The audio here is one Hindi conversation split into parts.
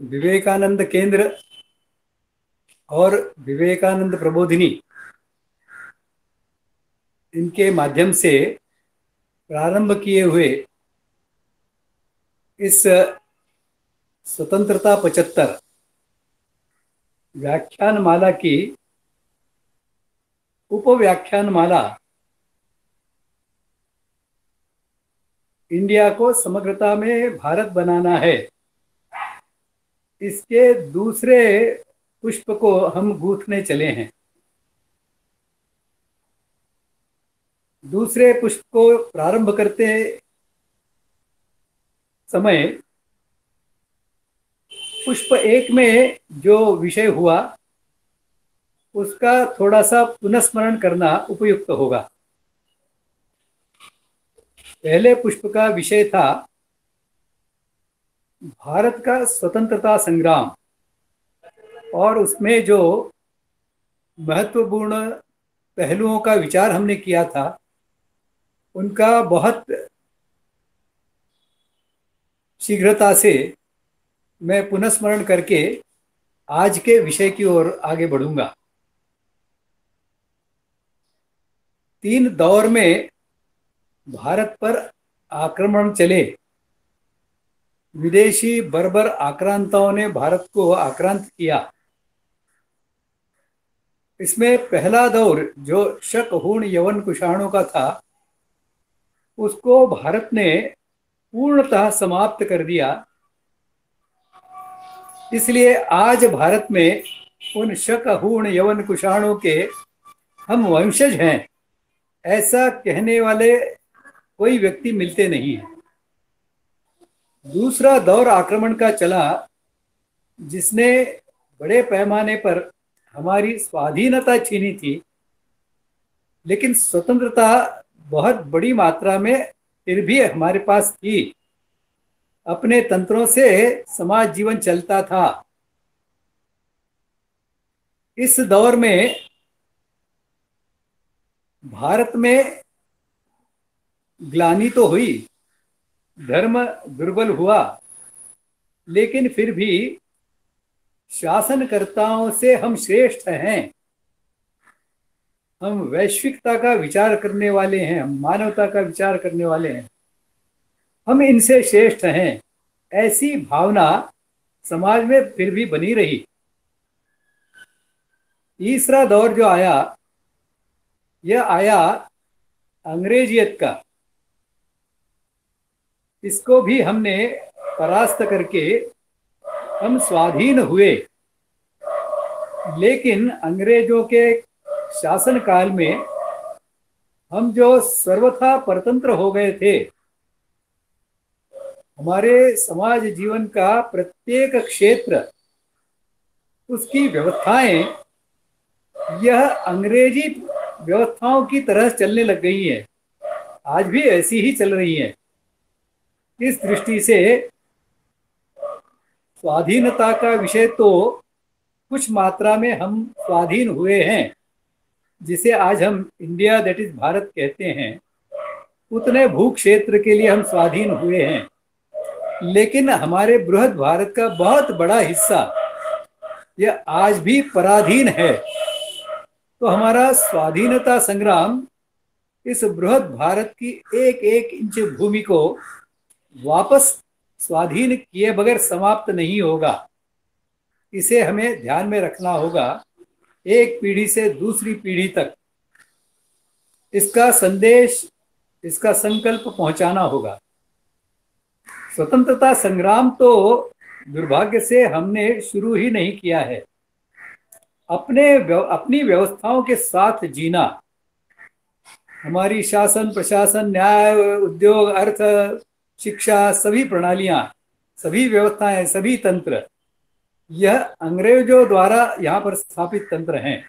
विवेकानंद केंद्र और विवेकानंद प्रबोधिनी, इनके माध्यम से प्रारंभ किए हुए इस स्वतंत्रता 75 व्याख्यान माला की उपव्याख्यान माला इंडिया को समग्रता में भारत बनाना है, इसके दूसरे पुष्प को हम गूंथने चले हैं। दूसरे पुष्प को प्रारंभ करते समय पुष्प एक में जो विषय हुआ उसका थोड़ा सा पुनस्मरण करना उपयुक्त होगा। पहले पुष्प का विषय था भारत का स्वतंत्रता संग्राम, और उसमें जो महत्वपूर्ण पहलुओं का विचार हमने किया था उनका बहुत शीघ्रता से मैं पुनस्मरण करके आज के विषय की ओर आगे बढ़ूंगा। 3 दौर में भारत पर आक्रमण चले। विदेशी बर्बर आक्रांताओं ने भारत को आक्रांत किया। इसमें पहला दौर जो शक, हूण, यवन, कुषाणों का था, उसको भारत ने पूर्णतः समाप्त कर दिया। इसलिए आज भारत में उन शक, हूण, यवन, कुषाणों के हम वंशज हैं ऐसा कहने वाले कोई व्यक्ति मिलते नहीं है। दूसरा दौर आक्रमण का चला जिसने बड़े पैमाने पर हमारी स्वाधीनता छीनी थी, लेकिन स्वतंत्रता बहुत बड़ी मात्रा में फिर भी हमारे पास थी। अपने तंत्रों से समाज जीवन चलता था। इस दौर में भारत में ग्लानि तो हुई, धर्म दुर्बल हुआ, लेकिन फिर भी शासनकर्ताओं से हम श्रेष्ठ हैं। हम वैश्विकता का विचार करने वाले हैं, हम मानवता का विचार करने वाले हैं, हम इनसे श्रेष्ठ हैं, ऐसी भावना समाज में फिर भी बनी रही। तीसरा दौर जो आया, यह आया अंग्रेजियत का। इसको भी हमने परास्त करके हम स्वाधीन हुए, लेकिन अंग्रेजों के शासन काल में हम जो सर्वथा परतंत्र हो गए थे। हमारे समाज जीवन का प्रत्येक क्षेत्र, उसकी व्यवस्थाएं यह अंग्रेजी व्यवस्थाओं की तरह चलने लग गई हैं, आज भी ऐसी ही चल रही हैं। इस दृष्टि से स्वाधीनता का विषय तो कुछ मात्रा में हम स्वाधीन हुए हैं, जिसे आज हम इंडिया दैट इज भारत कहते हैं, उतने भू क्षेत्र के लिए हम स्वाधीन हुए हैं। लेकिन हमारे बृहद भारत का बहुत बड़ा हिस्सा यह आज भी पराधीन है। तो हमारा स्वाधीनता संग्राम इस बृहद भारत की एक एक इंच भूमि को वापस स्वाधीन किए बगैर समाप्त नहीं होगा। इसे हमें ध्यान में रखना होगा। एक पीढ़ी से दूसरी पीढ़ी तक इसका संदेश, इसका संकल्प पहुंचाना होगा। स्वतंत्रता संग्राम तो दुर्भाग्य से हमने शुरू ही नहीं किया है। अपनी व्यवस्थाओं के साथ जीना, हमारी शासन, प्रशासन, न्याय, उद्योग, अर्थ, शिक्षा, सभी प्रणालियां, सभी व्यवस्थाएं, सभी तंत्र, यह अंग्रेजों द्वारा यहां पर स्थापित तंत्र हैं।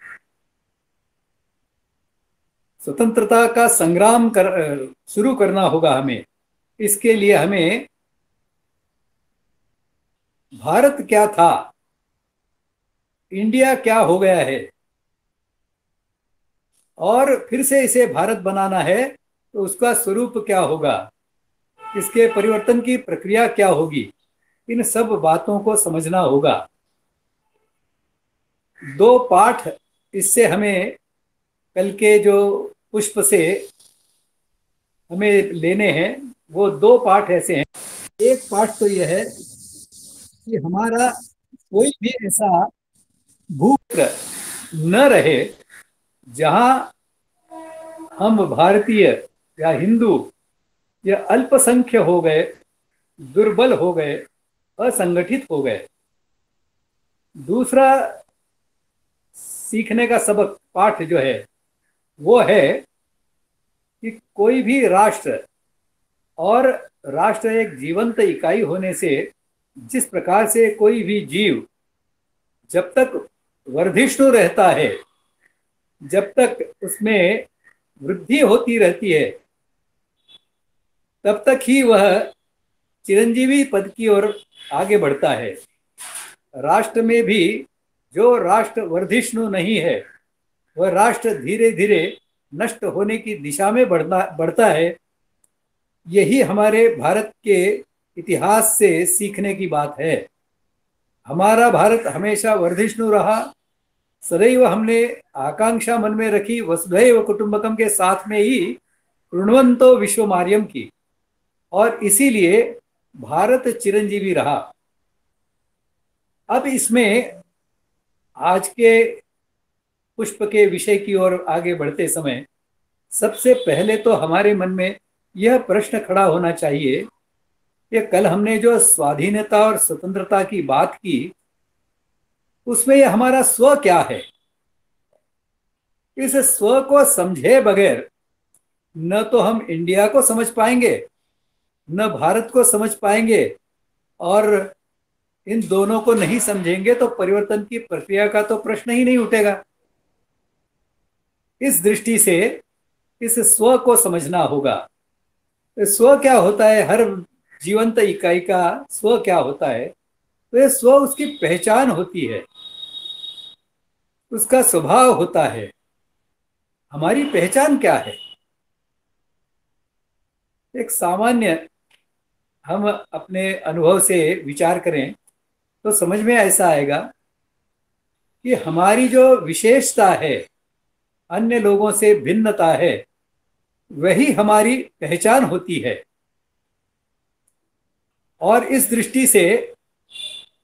स्वतंत्रता का संग्राम शुरू करना होगा हमें। इसके लिए हमें भारत क्या था, इंडिया क्या हो गया है, और फिर से इसे भारत बनाना है तो उसका स्वरूप क्या होगा, इसके परिवर्तन की प्रक्रिया क्या होगी, इन सब बातों को समझना होगा। दो पाठ इससे हमें कल के जो पुष्प से हमें लेने हैं, वो दो पाठ ऐसे हैं। एक पाठ तो यह है कि हमारा कोई भी ऐसा भूखंड न रहे जहां हम भारतीय या हिंदू या अल्पसंख्य हो गए, दुर्बल हो गए, असंगठित हो गए। दूसरा सीखने का सबक पाठ जो है वो है कि कोई भी राष्ट्र, और राष्ट्र एक जीवंत इकाई होने से जिस प्रकार से कोई भी जीव जब तक वर्धिष्णु रहता है, जब तक उसमें वृद्धि होती रहती है, तब तक ही वह चिरंजीवी पद की ओर आगे बढ़ता है। राष्ट्र में भी जो राष्ट्र वर्धिष्णु नहीं है, वह राष्ट्र धीरे धीरे नष्ट होने की दिशा में बढ़ता है। यही हमारे भारत के इतिहास से सीखने की बात है। हमारा भारत हमेशा वर्धिष्णु रहा। सदैव हमने आकांक्षा मन में रखी वसुधैव कुटुंबकम के साथ में ही ऋण्वंतो विश्वमार्यम की, और इसीलिए भारत चिरंजीवी रहा। अब इसमें आज के पुष्प के विषय की ओर आगे बढ़ते समय सबसे पहले तो हमारे मन में यह प्रश्न खड़ा होना चाहिए कि कल हमने जो स्वाधीनता और स्वतंत्रता की बात की, उसमें यह हमारा स्व क्या है। इस स्व को समझे बगैर न तो हम इंडिया को समझ पाएंगे, न भारत को समझ पाएंगे, और इन दोनों को नहीं समझेंगे तो परिवर्तन की प्रक्रिया का तो प्रश्न ही नहीं उठेगा। इस दृष्टि से इस स्व को समझना होगा। स्व क्या होता है, हर जीवंत इकाई का स्व क्या होता है? तो ये स्व उसकी पहचान होती है, उसका स्वभाव होता है। हमारी पहचान क्या है? एक सामान्य हम अपने अनुभव से विचार करें तो समझ में ऐसा आएगा कि हमारी जो विशेषता है, अन्य लोगों से भिन्नता है, वही हमारी पहचान होती है। और इस दृष्टि से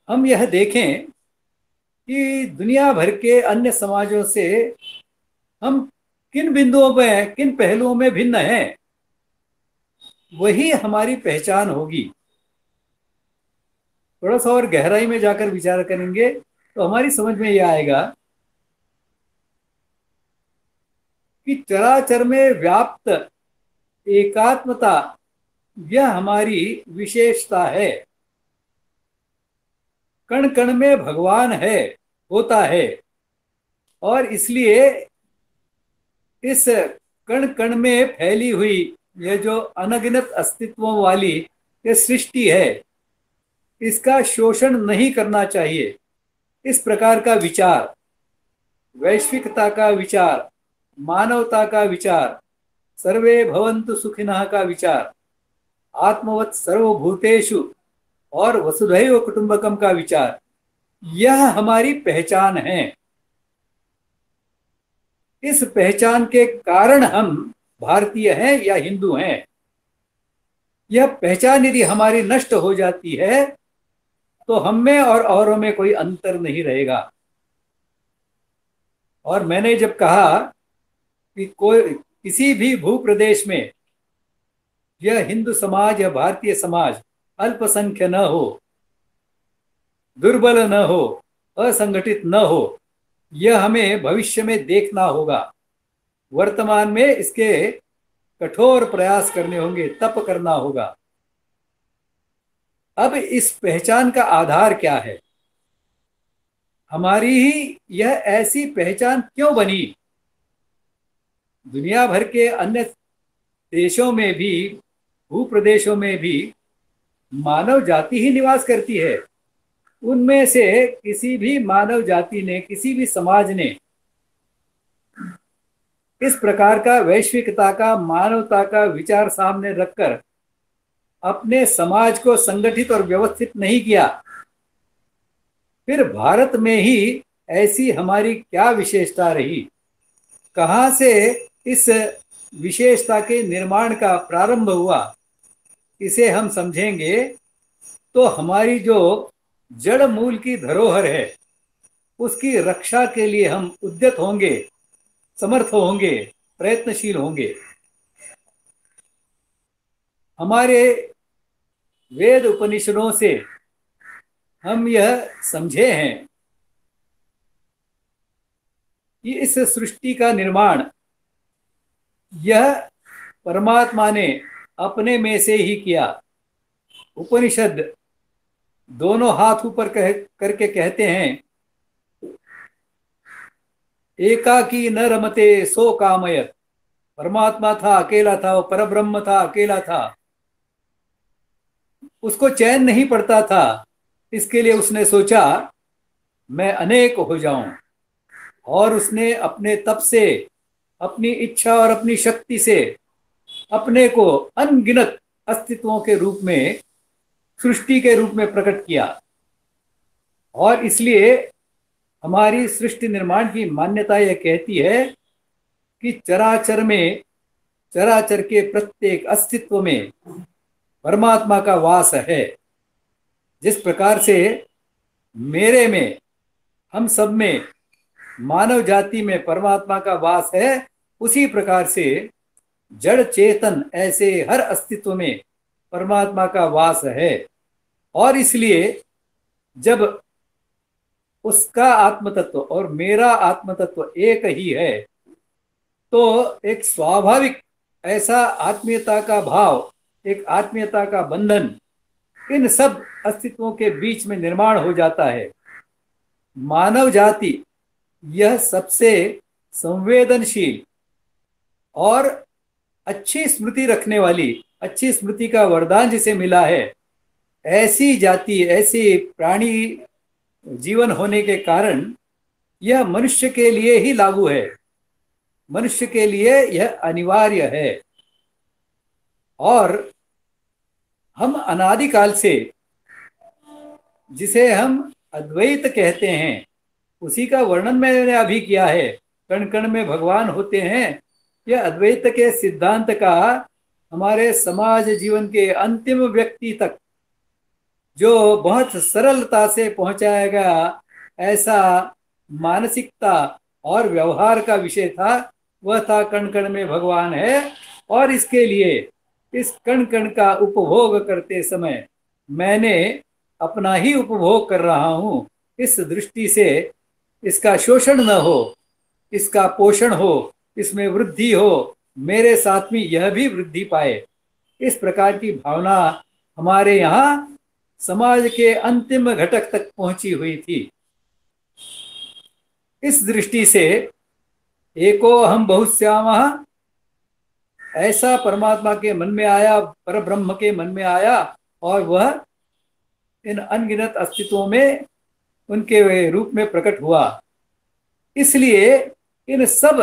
हम यह देखें कि दुनिया भर के अन्य समाजों से हम किन बिंदुओं में, किन पहलुओं में भिन्न हैं, वही हमारी पहचान होगी। थोड़ा सा और गहराई में जाकर विचार करेंगे तो हमारी समझ में यह आएगा कि चराचर में व्याप्त एकात्मता यह हमारी विशेषता है। कण कण में भगवान है, होता है, और इसलिए इस कण कण में फैली हुई यह जो अनगिनत अस्तित्वों वाली यह सृष्टि है, इसका शोषण नहीं करना चाहिए। इस प्रकार का विचार, वैश्विकता का विचार, मानवता का विचार, सर्वे भवन्तु सुखिनः का विचार, आत्मवत् सर्वभूतेषु और वसुधैव कुटुंबकम का विचार, यह हमारी पहचान है। इस पहचान के कारण हम भारतीय हैं या हिंदू हैं। यह पहचान यदि हमारी नष्ट हो जाती है तो हम में और औरों में कोई अंतर नहीं रहेगा। और मैंने जब कहा कि कोई किसी भी भूप्रदेश में यह हिंदू समाज या भारतीय समाज अल्पसंख्य न हो, दुर्बल न हो, असंगठित न हो, यह हमें भविष्य में देखना होगा। वर्तमान में इसके कठोर प्रयास करने होंगे, तप करना होगा। अब इस पहचान का आधार क्या है? हमारी ही यह ऐसी पहचान क्यों बनी? दुनिया भर के अन्य देशों में भी, भूप्रदेशों में भी मानव जाति ही निवास करती है। उनमें से किसी भी मानव जाति ने, किसी भी समाज ने इस प्रकार का वैश्विकता का, मानवता का विचार सामने रखकर अपने समाज को संगठित और व्यवस्थित नहीं किया, फिर भारत में ही ऐसी हमारी क्या विशेषता रही? कहाँ से इस विशेषता के निर्माण का प्रारंभ हुआ? इसे हम समझेंगे तो हमारी जो जड़ मूल की धरोहर है उसकी रक्षा के लिए हम उद्यत होंगे, समर्थ होंगे, प्रयत्नशील होंगे। हमारे वेद उपनिषदों से हम यह समझे हैं कि इस सृष्टि का निर्माण यह परमात्मा ने अपने में से ही किया। उपनिषद दोनों हाथ ऊपर करके कहते हैं, एकाकी न रमते सो कामयत। परमात्मा था, अकेला था, वो परब्रह्म था, अकेला था, उसको चैन नहीं पड़ता था। इसके लिए उसने सोचा मैं अनेक हो जाऊं, और उसने अपने तप से, अपनी इच्छा और अपनी शक्ति से अपने को अनगिनत अस्तित्वों के रूप में, सृष्टि के रूप में प्रकट किया। और इसलिए हमारी सृष्टि निर्माण की मान्यता यह कहती है कि चराचर में, चराचर के प्रत्येक अस्तित्व में परमात्मा का वास है। जिस प्रकार से मेरे में, हम सब में, मानव जाति में परमात्मा का वास है, उसी प्रकार से जड़ चेतन ऐसे हर अस्तित्व में परमात्मा का वास है। और इसलिए जब उसका आत्मतत्व और मेरा आत्मतत्व एक ही है, तो एक स्वाभाविक ऐसा आत्मीयता का भाव, एक आत्मीयता का बंधन इन सब अस्तित्वों के बीच में निर्माण हो जाता है। मानव जाति यह सबसे संवेदनशील और अच्छी स्मृति रखने वाली, अच्छी स्मृति का वरदान जिसे मिला है, ऐसी जाति, ऐसी प्राणी जीवन होने के कारण यह मनुष्य के लिए ही लागू है, मनुष्य के लिए यह अनिवार्य है। और हम अनादिकाल से जिसे हम अद्वैत कहते हैं, उसी का वर्णन मैंने अभी किया है। कण कण में भगवान होते हैं, यह अद्वैत के सिद्धांत का हमारे समाज जीवन के अंतिम व्यक्ति तक जो बहुत सरलता से पहुंचाया गया, ऐसा मानसिकता और व्यवहार का विषय था, वह था कण कण में भगवान है। और इसके लिए इस कण कण का उपभोग करते समय मैंने अपना ही उपभोग कर रहा हूँ। इस दृष्टि से इसका शोषण न हो, इसका पोषण हो, इसमें वृद्धि हो, मेरे साथ में यह भी वृद्धि पाए, इस प्रकार की भावना हमारे यहाँ समाज के अंतिम घटक तक पहुंची हुई थी। इस दृष्टि से एको हम बहुश्यामः ऐसा परमात्मा के मन में आया, परब्रह्म के मन में आया, और वह इन अनगिनत अस्तित्वों में उनके रूप में प्रकट हुआ। इसलिए इन सब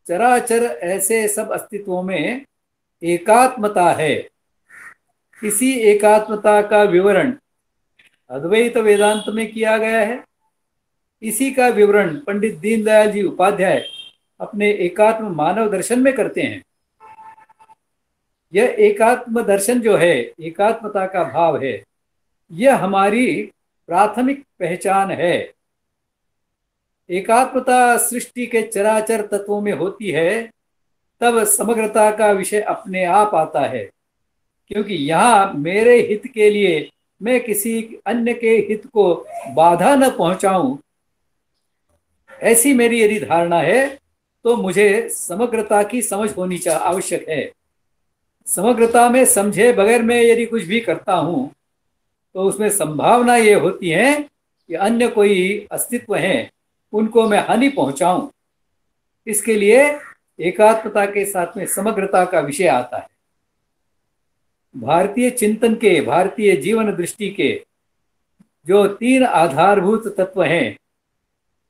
चराचर ऐसे सब अस्तित्वों में एकात्मता है। इसी एकात्मता का विवरण अद्वैत वेदांत में किया गया है। इसी का विवरण पंडित दीनदयाल जी उपाध्याय अपने एकात्म मानव दर्शन में करते हैं। यह एकात्म दर्शन जो है, एकात्मता का भाव है, यह हमारी प्राथमिक पहचान है। एकात्मता सृष्टि के चराचर तत्वों में होती है, तब समग्रता का विषय अपने आप आता है। क्योंकि यहाँ मेरे हित के लिए मैं किसी अन्य के हित को बाधा न पहुंचाऊं, ऐसी मेरी यदि धारणा है, तो मुझे समग्रता की समझ होनी आवश्यक है। समग्रता में समझे बगैर मैं यदि कुछ भी करता हूं, तो उसमें संभावना ये होती है कि अन्य कोई अस्तित्व हैं, उनको मैं हानि पहुंचाऊं। इसके लिए एकात्मता के साथ में समग्रता का विषय आता है। भारतीय चिंतन के, भारतीय जीवन दृष्टि के जो तीन आधारभूत तत्व हैं,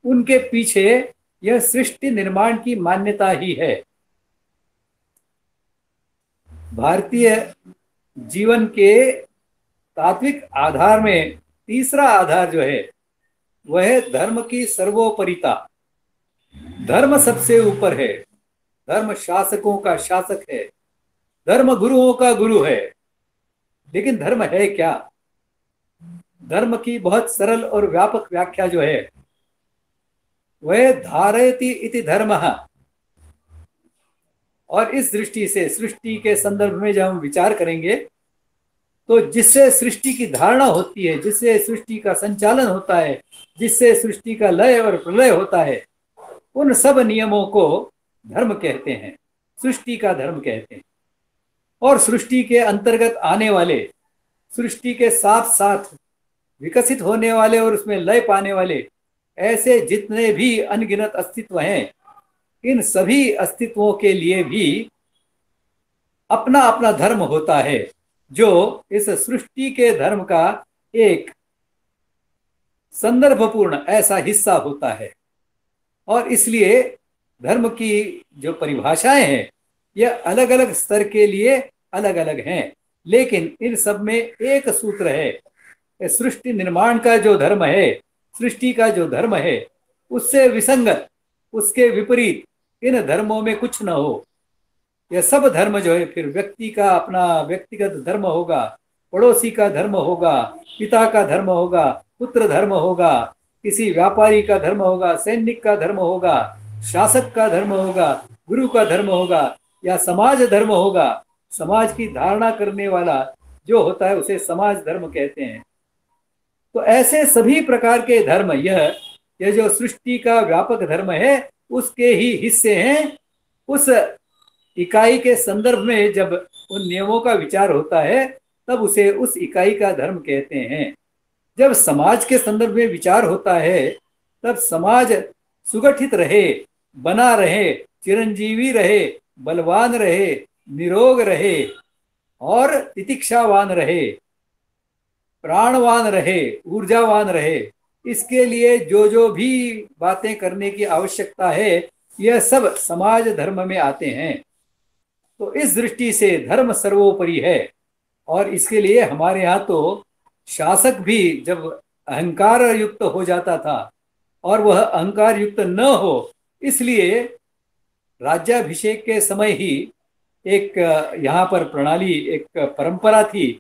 उनके पीछे यह सृष्टि निर्माण की मान्यता ही है। भारतीय जीवन के तात्विक आधार में तीसरा आधार जो है वह है धर्म की सर्वोपरिता। धर्म सबसे ऊपर है, धर्म शासकों का शासक है, धर्म गुरुओं का गुरु है। लेकिन धर्म है क्या? धर्म की बहुत सरल और व्यापक व्याख्या जो है वह धारयति इति धर्मः। और इस दृष्टि से सृष्टि के संदर्भ में जब हम विचार करेंगे तो जिससे सृष्टि की धारणा होती है, जिससे सृष्टि का संचालन होता है, जिससे सृष्टि का लय और प्रलय होता है, उन सब नियमों को धर्म कहते हैं, सृष्टि का धर्म कहते हैं। और सृष्टि के अंतर्गत आने वाले, सृष्टि के साथ साथ विकसित होने वाले और उसमें लय पाने वाले ऐसे जितने भी अनगिनत अस्तित्व हैं, इन सभी अस्तित्वों के लिए भी अपना अपना धर्म होता है, जो इस सृष्टि के धर्म का एक संदर्भपूर्ण ऐसा हिस्सा होता है। और इसलिए धर्म की जो परिभाषाएं हैं यह अलग अलग स्तर के लिए अलग अलग हैं, लेकिन इन सब में एक सूत्र है। सृष्टि निर्माण का जो धर्म है, सृष्टि का जो धर्म है, उससे विसंगत, उसके विपरीत इन धर्मों में कुछ न हो। यह सब धर्म जो है फिर व्यक्ति का अपना व्यक्तिगत धर्म होगा, पड़ोसी का धर्म होगा, पिता का धर्म होगा, पुत्र धर्म होगा, किसी व्यापारी का धर्म होगा, सैनिक का धर्म होगा, शासक का धर्म होगा, गुरु का धर्म होगा, या समाज धर्म होगा। समाज की धारणा करने वाला जो होता है उसे समाज धर्म कहते हैं। तो ऐसे सभी प्रकार के धर्म, यह जो सृष्टि का व्यापक धर्म है उसके ही हिस्से हैं। उस इकाई के संदर्भ में जब उन नियमों का विचार होता है तब उसे उस इकाई का धर्म कहते हैं। जब समाज के संदर्भ में विचार होता है तब समाज सुगठित रहे, बना रहे, चिरंजीवी रहे, बलवान रहे, निरोग रहे और तितिक्षावान रहे, प्राणवान रहे, ऊर्जावान रहे, इसके लिए जो भी बातें करने की आवश्यकता है यह सब समाज धर्म में आते हैं। तो इस दृष्टि से धर्म सर्वोपरि है। और इसके लिए हमारे यहाँ तो शासक भी जब अहंकार युक्त हो जाता था और वह अहंकार युक्त न हो, इसलिए राज्याभिषेक के समय ही एक यहाँ पर प्रणाली, एक परंपरा थी।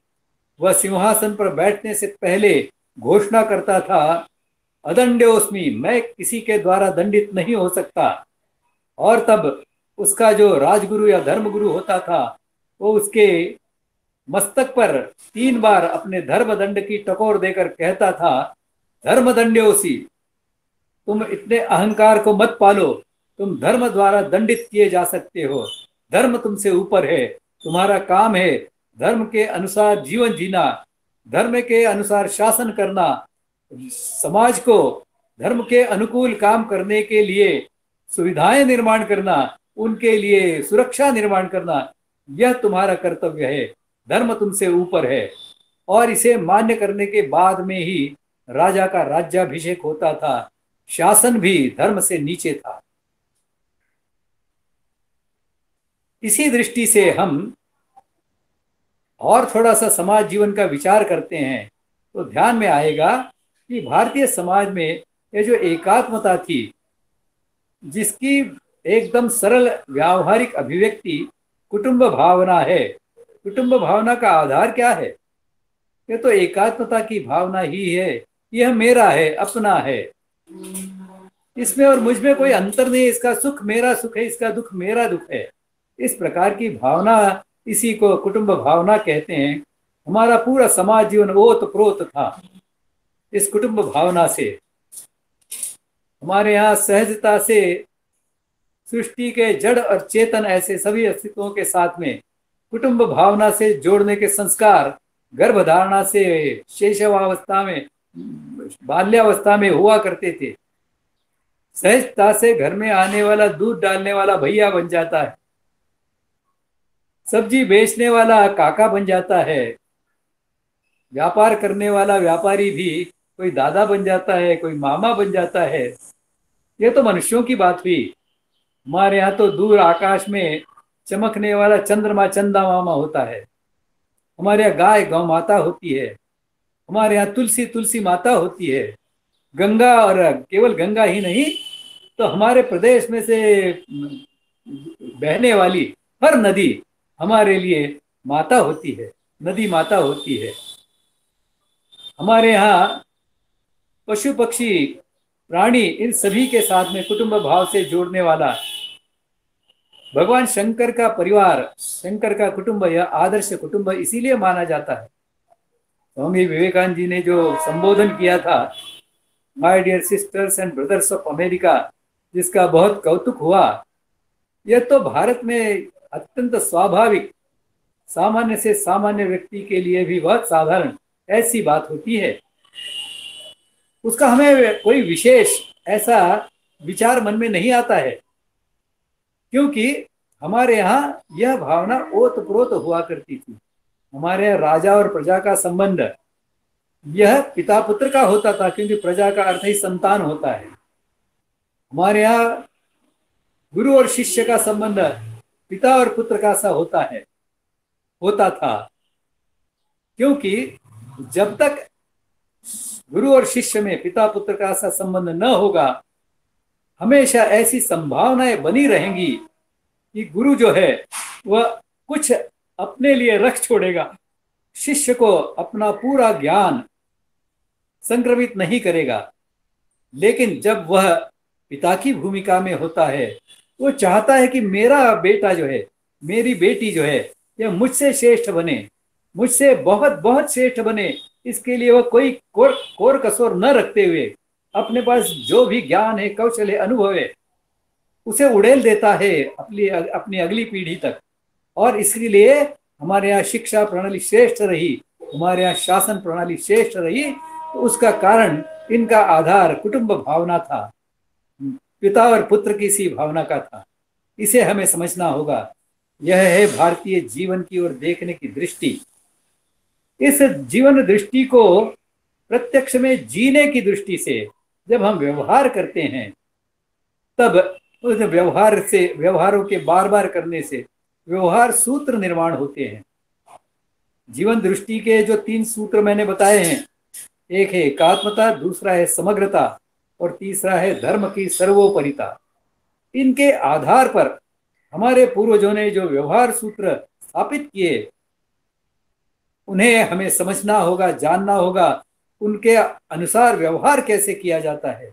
वह सिंहासन पर बैठने से पहले घोषणा करता था, अदंड्योस्मि, मैं किसी के द्वारा दंडित नहीं हो सकता। और तब उसका जो राजगुरु या धर्मगुरु होता था वो उसके मस्तक पर 3 बार अपने धर्म दंड की टकोर देकर कहता था, धर्म दंड्योसी, तुम इतने अहंकार को मत पालो, तुम धर्म द्वारा दंडित किए जा सकते हो, धर्म तुमसे ऊपर है, तुम्हारा काम है धर्म के अनुसार जीवन जीना, धर्म के अनुसार शासन करना, समाज को धर्म के अनुकूल काम करने के लिए सुविधाएं निर्माण करना, उनके लिए सुरक्षा निर्माण करना, यह तुम्हारा कर्तव्य है, धर्म तुमसे ऊपर है। और इसे मान्य करने के बाद में ही राजा का राज्याभिषेक होता था। शासन भी धर्म से नीचे था। इसी दृष्टि से हम और थोड़ा सा समाज जीवन का विचार करते हैं तो ध्यान में आएगा कि भारतीय समाज में ये जो एकात्मता थी, जिसकी एकदम सरल व्यावहारिक अभिव्यक्ति कुटुंब भावना है। कुटुंब भावना का आधार क्या है? ये तो एकात्मता की भावना ही है। यह मेरा है, अपना है, इसमें और मुझ में कोई अंतर नहीं। इसका सुख मेरा सुख है, इसका दुख मेरा दुख है। इस प्रकार की भावना, इसी को कुटुंब भावना कहते हैं। हमारा पूरा समाज जीवन ओत प्रोत था इस कुटुंब भावना से। हमारे यहाँ सहजता से सृष्टि के जड़ और चेतन ऐसे सभी अस्तित्वों के साथ में कुटुंब भावना से जोड़ने के संस्कार गर्भधारणा से शैशवावस्था में, बाल्यावस्था में हुआ करते थे। सहजता से घर में आने वाला दूध डालने वाला भैया बन जाता है, सब्जी बेचने वाला काका बन जाता है, व्यापार करने वाला व्यापारी भी कोई दादा बन जाता है, कोई मामा बन जाता है। ये तो मनुष्यों की बात हुई। हमारे यहाँ तो दूर आकाश में चमकने वाला चंद्रमा चंदा मामा होता है। हमारे यहाँ गाय गौ माता होती है, हमारे यहाँ तुलसी तुलसी माता होती है, गंगा, और केवल गंगा ही नहीं तो हमारे प्रदेश में से बहने वाली हर नदी हमारे लिए माता होती है, नदी माता होती है। हमारे यहाँ पशु पक्षी प्राणी इन सभी के साथ में कुटुंब भाव से जोड़ने वाला भगवान शंकर का परिवार, शंकर का कुटुंब, यह आदर्श कुटुंब इसीलिए माना जाता है। स्वामी विवेकानंद जी ने जो संबोधन किया था, my dear sisters and brothers of America, जिसका बहुत कौतुक हुआ, यह तो भारत में अत्यंत स्वाभाविक, सामान्य से सामान्य व्यक्ति के लिए भी बहुत साधारण ऐसी बात होती है। उसका हमें कोई विशेष ऐसा विचार मन में नहीं आता है, क्योंकि हमारे यहाँ यह भावना ओतप्रोत हुआ करती थी। हमारे यहाँ राजा और प्रजा का संबंध यह पिता पुत्र का होता था, क्योंकि प्रजा का अर्थ ही संतान होता है। हमारे यहाँ गुरु और शिष्य का संबंध पिता और पुत्र का सा होता था, क्योंकि जब तक गुरु और शिष्य में पिता पुत्र का सा संबंध न होगा, हमेशा ऐसी संभावनाएं बनी रहेंगी कि गुरु जो है वह कुछ अपने लिए रख छोड़ेगा, शिष्य को अपना पूरा ज्ञान संक्रमित नहीं करेगा। लेकिन जब वह पिता की भूमिका में होता है, वो चाहता है कि मेरा बेटा जो है, मेरी बेटी जो है, यह मुझसे श्रेष्ठ बने, मुझसे बहुत बहुत श्रेष्ठ बने। इसके लिए वह कोई कोर कसोर न रखते हुए अपने पास जो भी ज्ञान है, कौशल है, अनुभव है, उसे उड़ेल देता है अपनी अगली पीढ़ी तक। और इसके लिए हमारे यहाँ शिक्षा प्रणाली श्रेष्ठ रही, हमारे यहाँ शासन प्रणाली श्रेष्ठ रही, तो उसका कारण इनका आधार कुटुंब भावना था, पिता और पुत्र की सी भावना का था। इसे हमें समझना होगा। यह है भारतीय जीवन की ओर देखने की दृष्टि। इस जीवन दृष्टि को प्रत्यक्ष में जीने की दृष्टि से जब हम व्यवहार करते हैं, तब उस व्यवहारों के बार बार करने से व्यवहार सूत्र निर्माण होते हैं। जीवन दृष्टि के जो 3 सूत्र मैंने बताए हैं, एक है एकात्मता, दूसरा है समग्रता और तीसरा है धर्म की सर्वोपरिता। इनके आधार पर हमारे पूर्वजों ने जो व्यवहार सूत्र स्थापित किए, उन्हें हमें समझना होगा, जानना होगा, उनके अनुसार व्यवहार कैसे किया जाता है,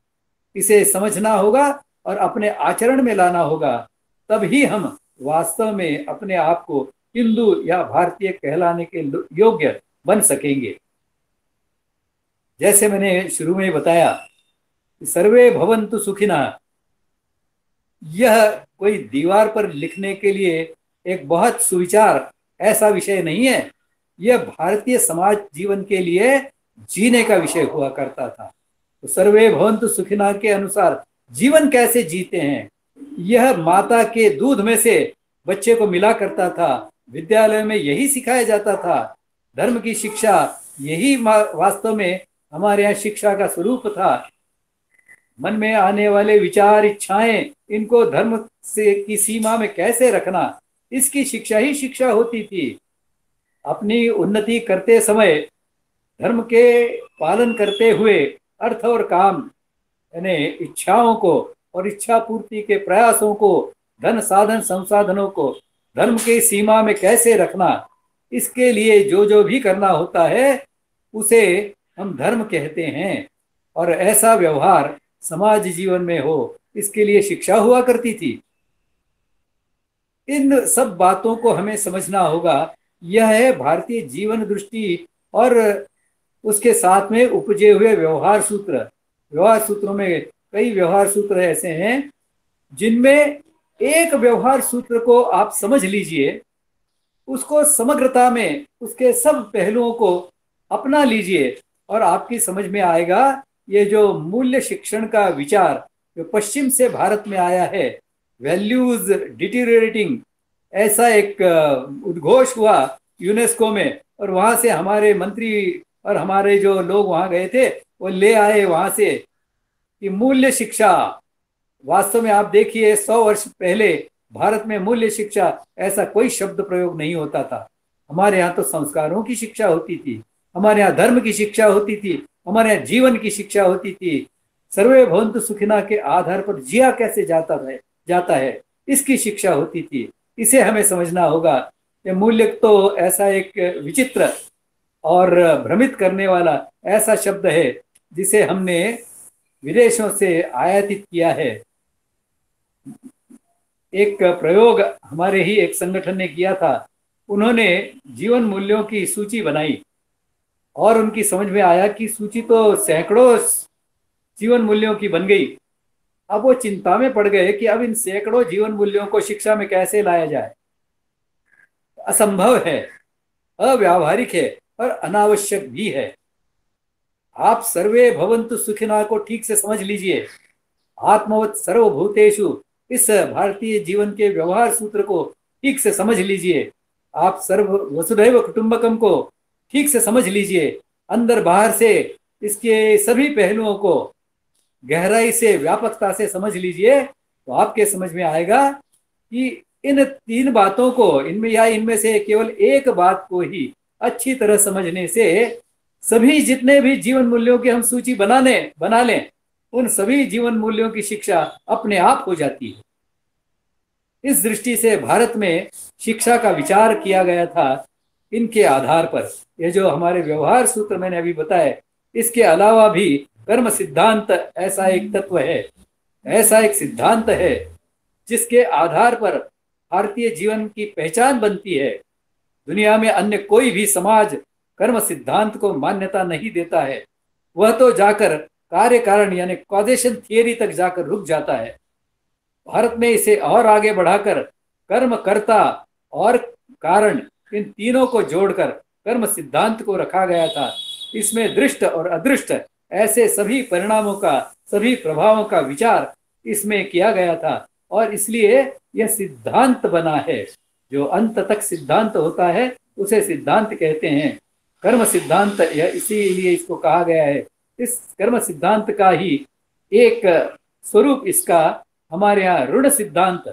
इसे समझना होगा और अपने आचरण में लाना होगा। तभी हम वास्तव में अपने आप को हिंदू या भारतीय कहलाने के योग्य बन सकेंगे। जैसे मैंने शुरू में बताया, सर्वे भवन्तु सुखिनः, यह कोई दीवार पर लिखने के लिए एक बहुत सुविचार ऐसा विषय नहीं है। यह भारतीय समाज जीवन के लिए जीने का विषय हुआ करता था। तो सर्वे भवन्तु सुखिनः के अनुसार जीवन कैसे जीते हैं, यह माता के दूध में से बच्चे को मिला करता था। विद्यालय में यही सिखाया जाता था। धर्म की शिक्षा यही वास्तव में हमारे यहाँ शिक्षा का स्वरूप था। मन में आने वाले विचार, इच्छाएं, इनको धर्म से की सीमा में कैसे रखना, इसकी शिक्षा ही शिक्षा होती थी। अपनी उन्नति करते समय धर्म के पालन करते हुए अर्थ और काम यानी इच्छाओं को और इच्छा पूर्ति के प्रयासों को, धन साधन संसाधनों को धर्म की सीमा में कैसे रखना, इसके लिए जो जो भी करना होता है उसे हम धर्म कहते हैं। और ऐसा व्यवहार समाज जीवन में हो, इसके लिए शिक्षा हुआ करती थी। इन सब बातों को हमें समझना होगा। यह है भारतीय जीवन दृष्टि और उसके साथ में उपजे हुए व्यवहार सूत्र। व्यवहार सूत्रों में कई व्यवहार सूत्र ऐसे हैं जिनमें एक व्यवहार सूत्र को आप समझ लीजिए, उसको समग्रता में उसके सब पहलुओं को अपना लीजिए और आपकी समझ में आएगा ये जो मूल्य शिक्षण का विचार जो पश्चिम से भारत में आया है, वैल्यूज डिटीरियरेटिंग, ऐसा एक उद्घोष हुआ यूनेस्को में, और वहां से हमारे मंत्री और हमारे जो लोग वहां गए थे वो ले आए वहां से कि मूल्य शिक्षा। वास्तव में आप देखिए 100 वर्ष पहले भारत में मूल्य शिक्षा ऐसा कोई शब्द प्रयोग नहीं होता था। हमारे यहाँ तो संस्कारों की शिक्षा होती थी, हमारे यहाँ धर्म की शिक्षा होती थी, हमारे यहाँ जीवन की शिक्षा होती थी। सर्वे भवन्तु सुखिनः के आधार पर जिया कैसे जाता है इसकी शिक्षा होती थी। इसे हमें समझना होगा। ये मूल्य तो ऐसा एक विचित्र और भ्रमित करने वाला ऐसा शब्द है जिसे हमने विदेशों से आयातित किया है। एक प्रयोग हमारे ही एक संगठन ने किया था। उन्होंने जीवन मूल्यों की सूची बनाई और उनकी समझ में आया कि सूची तो सैकड़ों जीवन मूल्यों की बन गई। अब वो चिंता में पड़ गए कि अब इन सैकड़ों जीवन मूल्यों को शिक्षा में कैसे लाया जाए। असंभव है, अव्यावहारिक है और अनावश्यक भी है। आप सर्वे भवन्तु सुखिनः को ठीक से समझ लीजिए। आत्मवत् सर्वभूतेषु इस भारतीय जीवन के व्यवहार सूत्र को ठीक से समझ लीजिए। आप सर्व वसुधैव कुटुंबकम को ठीक से समझ लीजिए। अंदर बाहर से इसके सभी पहलुओं को गहराई से, व्यापकता से समझ लीजिए, तो आपके समझ में आएगा कि इन तीन बातों को, इनमें से केवल एक बात को ही अच्छी तरह समझने से सभी जितने भी जीवन मूल्यों की हम सूची बना लें, उन सभी जीवन मूल्यों की शिक्षा अपने आप हो जाती है। इस दृष्टि से भारत में शिक्षा का विचार किया गया था इनके आधार पर। ये जो हमारे व्यवहार सूत्र मैंने अभी बताए, इसके अलावा भी कर्म सिद्धांत ऐसा एक तत्व है, ऐसा एक सिद्धांत है जिसके आधार पर भारतीय जीवन की पहचान बनती है। दुनिया में अन्य कोई भी समाज कर्म सिद्धांत को मान्यता नहीं देता है। वह तो जाकर कार्य कारण यानी कॉजेशन थियरी तक जाकर रुक जाता है। भारत में इसे और आगे बढ़ाकर कर्म कर्ता और कारण, इन तीनों को जोड़कर कर्म सिद्धांत को रखा गया था। इसमें दृष्ट और अदृष्ट ऐसे सभी परिणामों का, सभी प्रभावों का विचार इसमें किया गया था और इसलिए यह सिद्धांत बना है। जो अंत तक सिद्धांत होता है उसे सिद्धांत कहते हैं। कर्म सिद्धांत इसीलिए इसको कहा गया है। इस कर्म सिद्धांत का ही एक स्वरूप इसका हमारे यहाँ ऋण सिद्धांत,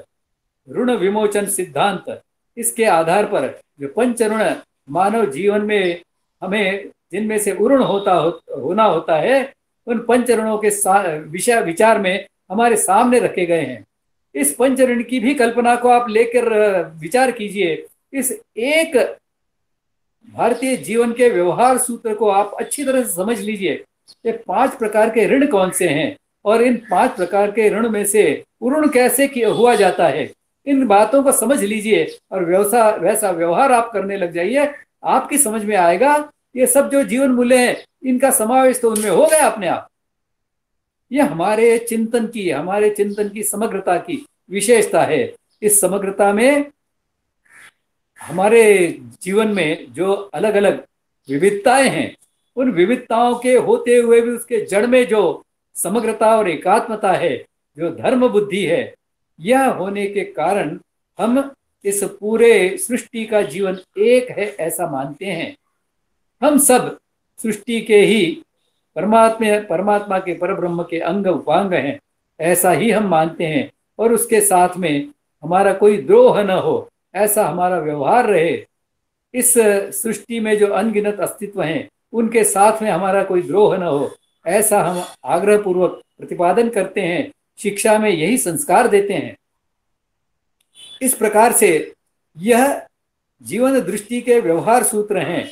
ऋण विमोचन सिद्धांत, इसके आधार पर जो पंच ऋण मानव जीवन में हमें जिनमें से उऋण होना होता है, उन पंच ऋणों के विषय विचार में हमारे सामने रखे गए हैं। इस पंच ऋण की भी कल्पना को आप लेकर विचार कीजिए। इस एक भारतीय जीवन के व्यवहार सूत्र को आप अच्छी तरह से समझ लीजिए। ये 5 प्रकार के ऋण कौन से हैं और इन 5 प्रकार के ऋण में से उऋण कैसे हुआ जाता है, इन बातों को समझ लीजिए और वैसा व्यवहार आप करने लग जाइए। आपकी समझ में आएगा ये सब जो जीवन मूल्य है इनका समावेश तो उनमें हो गया अपने आप। ये हमारे चिंतन की समग्रता की विशेषता है। इस समग्रता में हमारे जीवन में जो अलग अलग विविधताएं हैं, उन विविधताओं के होते हुए भी उसके जड़ में जो समग्रता और एकात्मता है, जो धर्म बुद्धि है, यह होने के कारण हम इस पूरे सृष्टि का जीवन एक है ऐसा मानते हैं। हम सब सृष्टि के ही परमात्मा के परब्रह्म के अंग उपांग हैं, ऐसा ही हम मानते हैं। और उसके साथ में हमारा कोई द्रोह न हो, ऐसा हमारा व्यवहार रहे। इस सृष्टि में जो अनगिनत अस्तित्व हैं उनके साथ में हमारा कोई द्रोह न हो, ऐसा हम आग्रह पूर्वक प्रतिपादन करते हैं, शिक्षा में यही संस्कार देते हैं। इस प्रकार से यह जीवन दृष्टि के व्यवहार सूत्र हैं।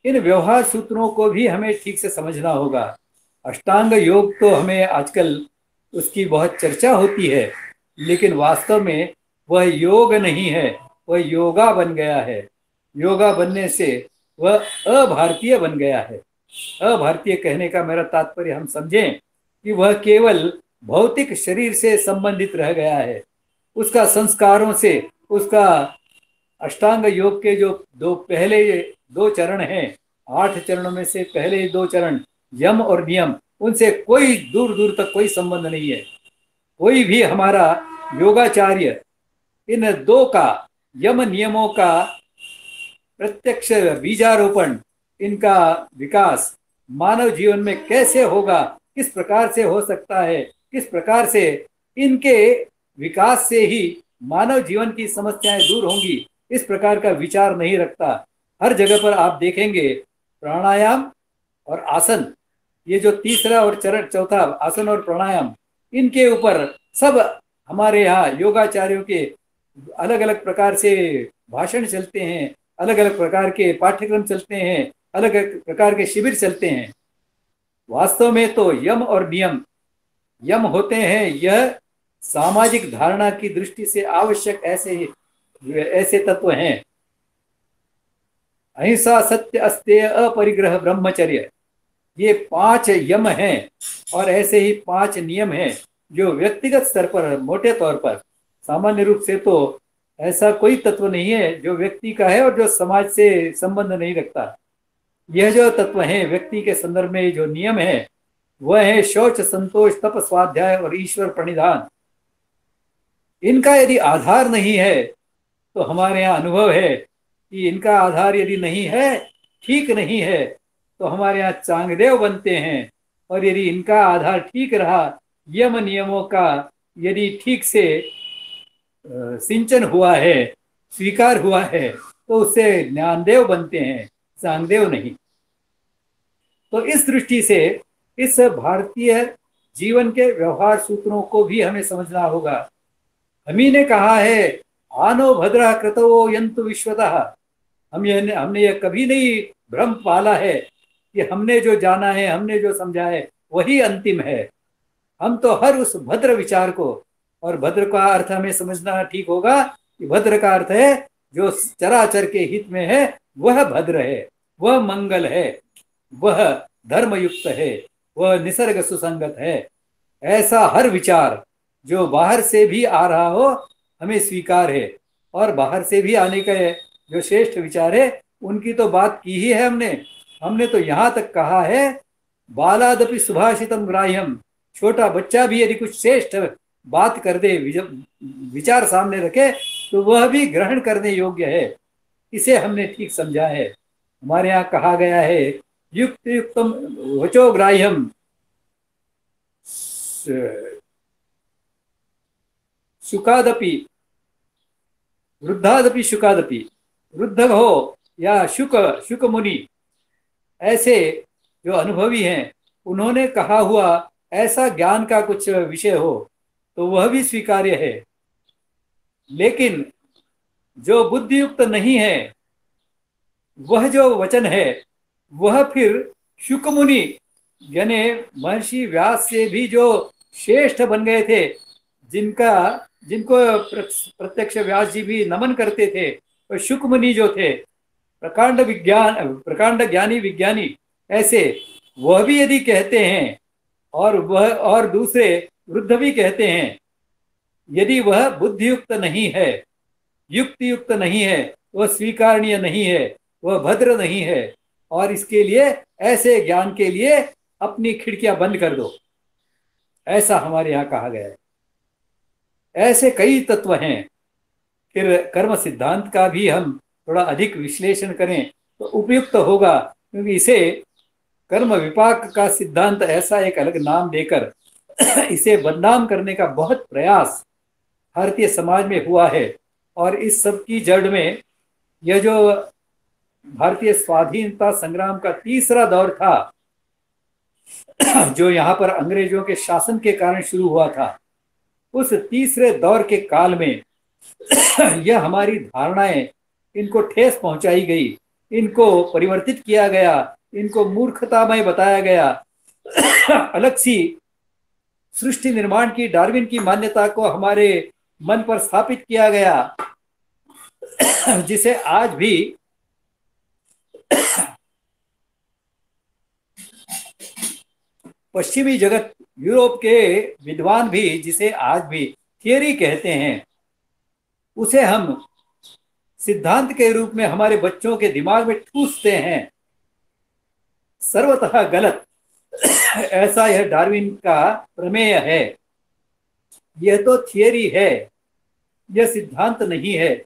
इन व्यवहार सूत्रों को भी हमें ठीक से समझना होगा। अष्टांग योग तो हमें आजकल उसकी बहुत चर्चा होती है, लेकिन वास्तव में वह योग नहीं है, वह योगा बन गया है। योगा बनने से वह अभारतीय बन गया है। अभारतीय कहने का मेरा तात्पर्य हम समझें कि वह केवल भौतिक शरीर से संबंधित रह गया है। उसका संस्कारों से, उसका अष्टांग योग के जो पहले 2 चरण हैं, 8 चरणों में से पहले 2 चरण यम और नियम, उनसे कोई दूर दूर तक कोई संबंध नहीं है। कोई भी हमारा योगाचार्य इन 2 का, यम नियमों का प्रत्यक्ष बीजारोपण, इनका विकास मानव जीवन में कैसे होगा, किस प्रकार से हो सकता है, किस प्रकार से इनके विकास से ही मानव जीवन की समस्याएं दूर होंगी, इस प्रकार का विचार नहीं रखता। हर जगह पर आप देखेंगे प्राणायाम और आसन, ये जो तीसरा और चरण चौथा आसन और प्राणायाम, इनके ऊपर सब हमारे यहाँ योगाचार्यों के अलग अलग प्रकार से भाषण चलते हैं, अलग अलग प्रकार के पाठ्यक्रम चलते हैं, अलग अलग प्रकार के शिविर चलते हैं। वास्तव में तो यम और नियम, यम होते हैं यह सामाजिक धारणा की दृष्टि से आवश्यक ऐसे ऐसे तत्व हैं। अहिंसा, सत्य, अस्तेय, अपरिग्रह, ब्रह्मचर्य, ये 5 यम हैं और ऐसे ही 5 नियम हैं जो व्यक्तिगत स्तर पर मोटे तौर पर, सामान्य रूप से तो ऐसा कोई तत्व नहीं है जो व्यक्ति का है और जो समाज से संबंध नहीं रखता। यह जो तत्व हैं व्यक्ति के संदर्भ में जो नियम है वह है शौच, संतोष, तप, स्वाध्याय और ईश्वर प्रणिधान। इनका यदि आधार नहीं है तो हमारे यहाँ अनुभव है कि इनका आधार यदि नहीं है, ठीक नहीं है, तो हमारे यहाँ चांगदेव बनते हैं। और यदि इनका आधार ठीक रहा, यम नियमों का यदि ठीक से सिंचन हुआ है, स्वीकार हुआ है, तो उससे ज्ञानदेव बनते हैं, चांगदेव नहीं। तो इस दृष्टि से इस भारतीय जीवन के व्यवहार सूत्रों को भी हमें समझना होगा। हमी ने कहा है आनो भद्रा कृतो यंतु विश्वतः। हमने यह कभी नहीं भ्रम पाला है कि हमने जो जाना है, हमने जो समझा है वही अंतिम है। हम तो हर उस भद्र विचार को, और भद्र का अर्थ हमें समझना ठीक होगा कि भद्र का अर्थ है जो चराचर के हित में है, वह भद्र है, वह मंगल है, वह धर्मयुक्त है, वह निसर्ग सुसंगत है। ऐसा हर विचार जो बाहर से भी आ रहा हो हमें स्वीकार है, और बाहर से भी आने का जो श्रेष्ठ विचार है उनकी तो बात की ही है हमने तो यहाँ तक कहा है बालादपि सुभाषितम ग्राह्यम। छोटा बच्चा भी यदि कुछ श्रेष्ठ बात कर दे, विचार सामने रखे, तो वह भी ग्रहण करने योग्य है। इसे हमने ठीक समझा है। हमारे यहाँ कहा गया है युक्त युक्तम वचो ग्राह्यम शुकादपि वृद्धादपि शुकादपि। वृद्ध हो या शुक मुनि, ऐसे जो अनुभवी हैं, उन्होंने कहा हुआ ऐसा ज्ञान का कुछ विषय हो तो वह भी स्वीकार्य है। लेकिन जो बुद्धियुक्त नहीं है, वह जो वचन है वह फिर शुक मुनि यानी महर्षि व्यास से भी जो श्रेष्ठ बन गए थे, जिनको प्रत्यक्ष व्यास जी भी नमन करते थे, और शुक मुनि जो थे प्रकांड ज्ञानी विज्ञानी, ऐसे वह भी यदि कहते हैं और दूसरे वृद्ध भी कहते हैं, यदि वह बुद्धियुक्त नहीं है, युक्तियुक्त नहीं है, वह स्वीकारनीय नहीं है, वह भद्र नहीं है, और इसके लिए ऐसे ज्ञान के लिए अपनी खिड़कियां बंद कर दो, ऐसा हमारे यहाँ कहा गया है। ऐसे कई तत्व हैं। फिर कर्म सिद्धांत का भी हम थोड़ा अधिक विश्लेषण करें तो उपयुक्त होगा, क्योंकि इसे कर्म विपाक का सिद्धांत ऐसा एक अलग नाम देकर इसे बदनाम करने का बहुत प्रयास भारतीय समाज में हुआ है। और इस सब की जड़ में यह जो भारतीय स्वाधीनता संग्राम का तीसरा दौर था, जो यहाँ पर अंग्रेजों के शासन के कारण शुरू हुआ था, उस तीसरे दौर के काल में यह हमारी धारणाएं, इनको ठेस पहुंचाई गई, इनको परिवर्तित किया गया, इनको मूर्खतामय बताया गया। अलग सी सृष्टि निर्माण की डार्विन की मान्यता को हमारे मन पर स्थापित किया गया, जिसे आज भी पश्चिमी जगत, यूरोप के विद्वान भी जिसे आज भी थियरी कहते हैं, उसे हम सिद्धांत के रूप में हमारे बच्चों के दिमाग में ठूसते हैं। सर्वतः गलत। ऐसा यह डार्विन का प्रमेय है। यह तो थियरी है, यह सिद्धांत नहीं है।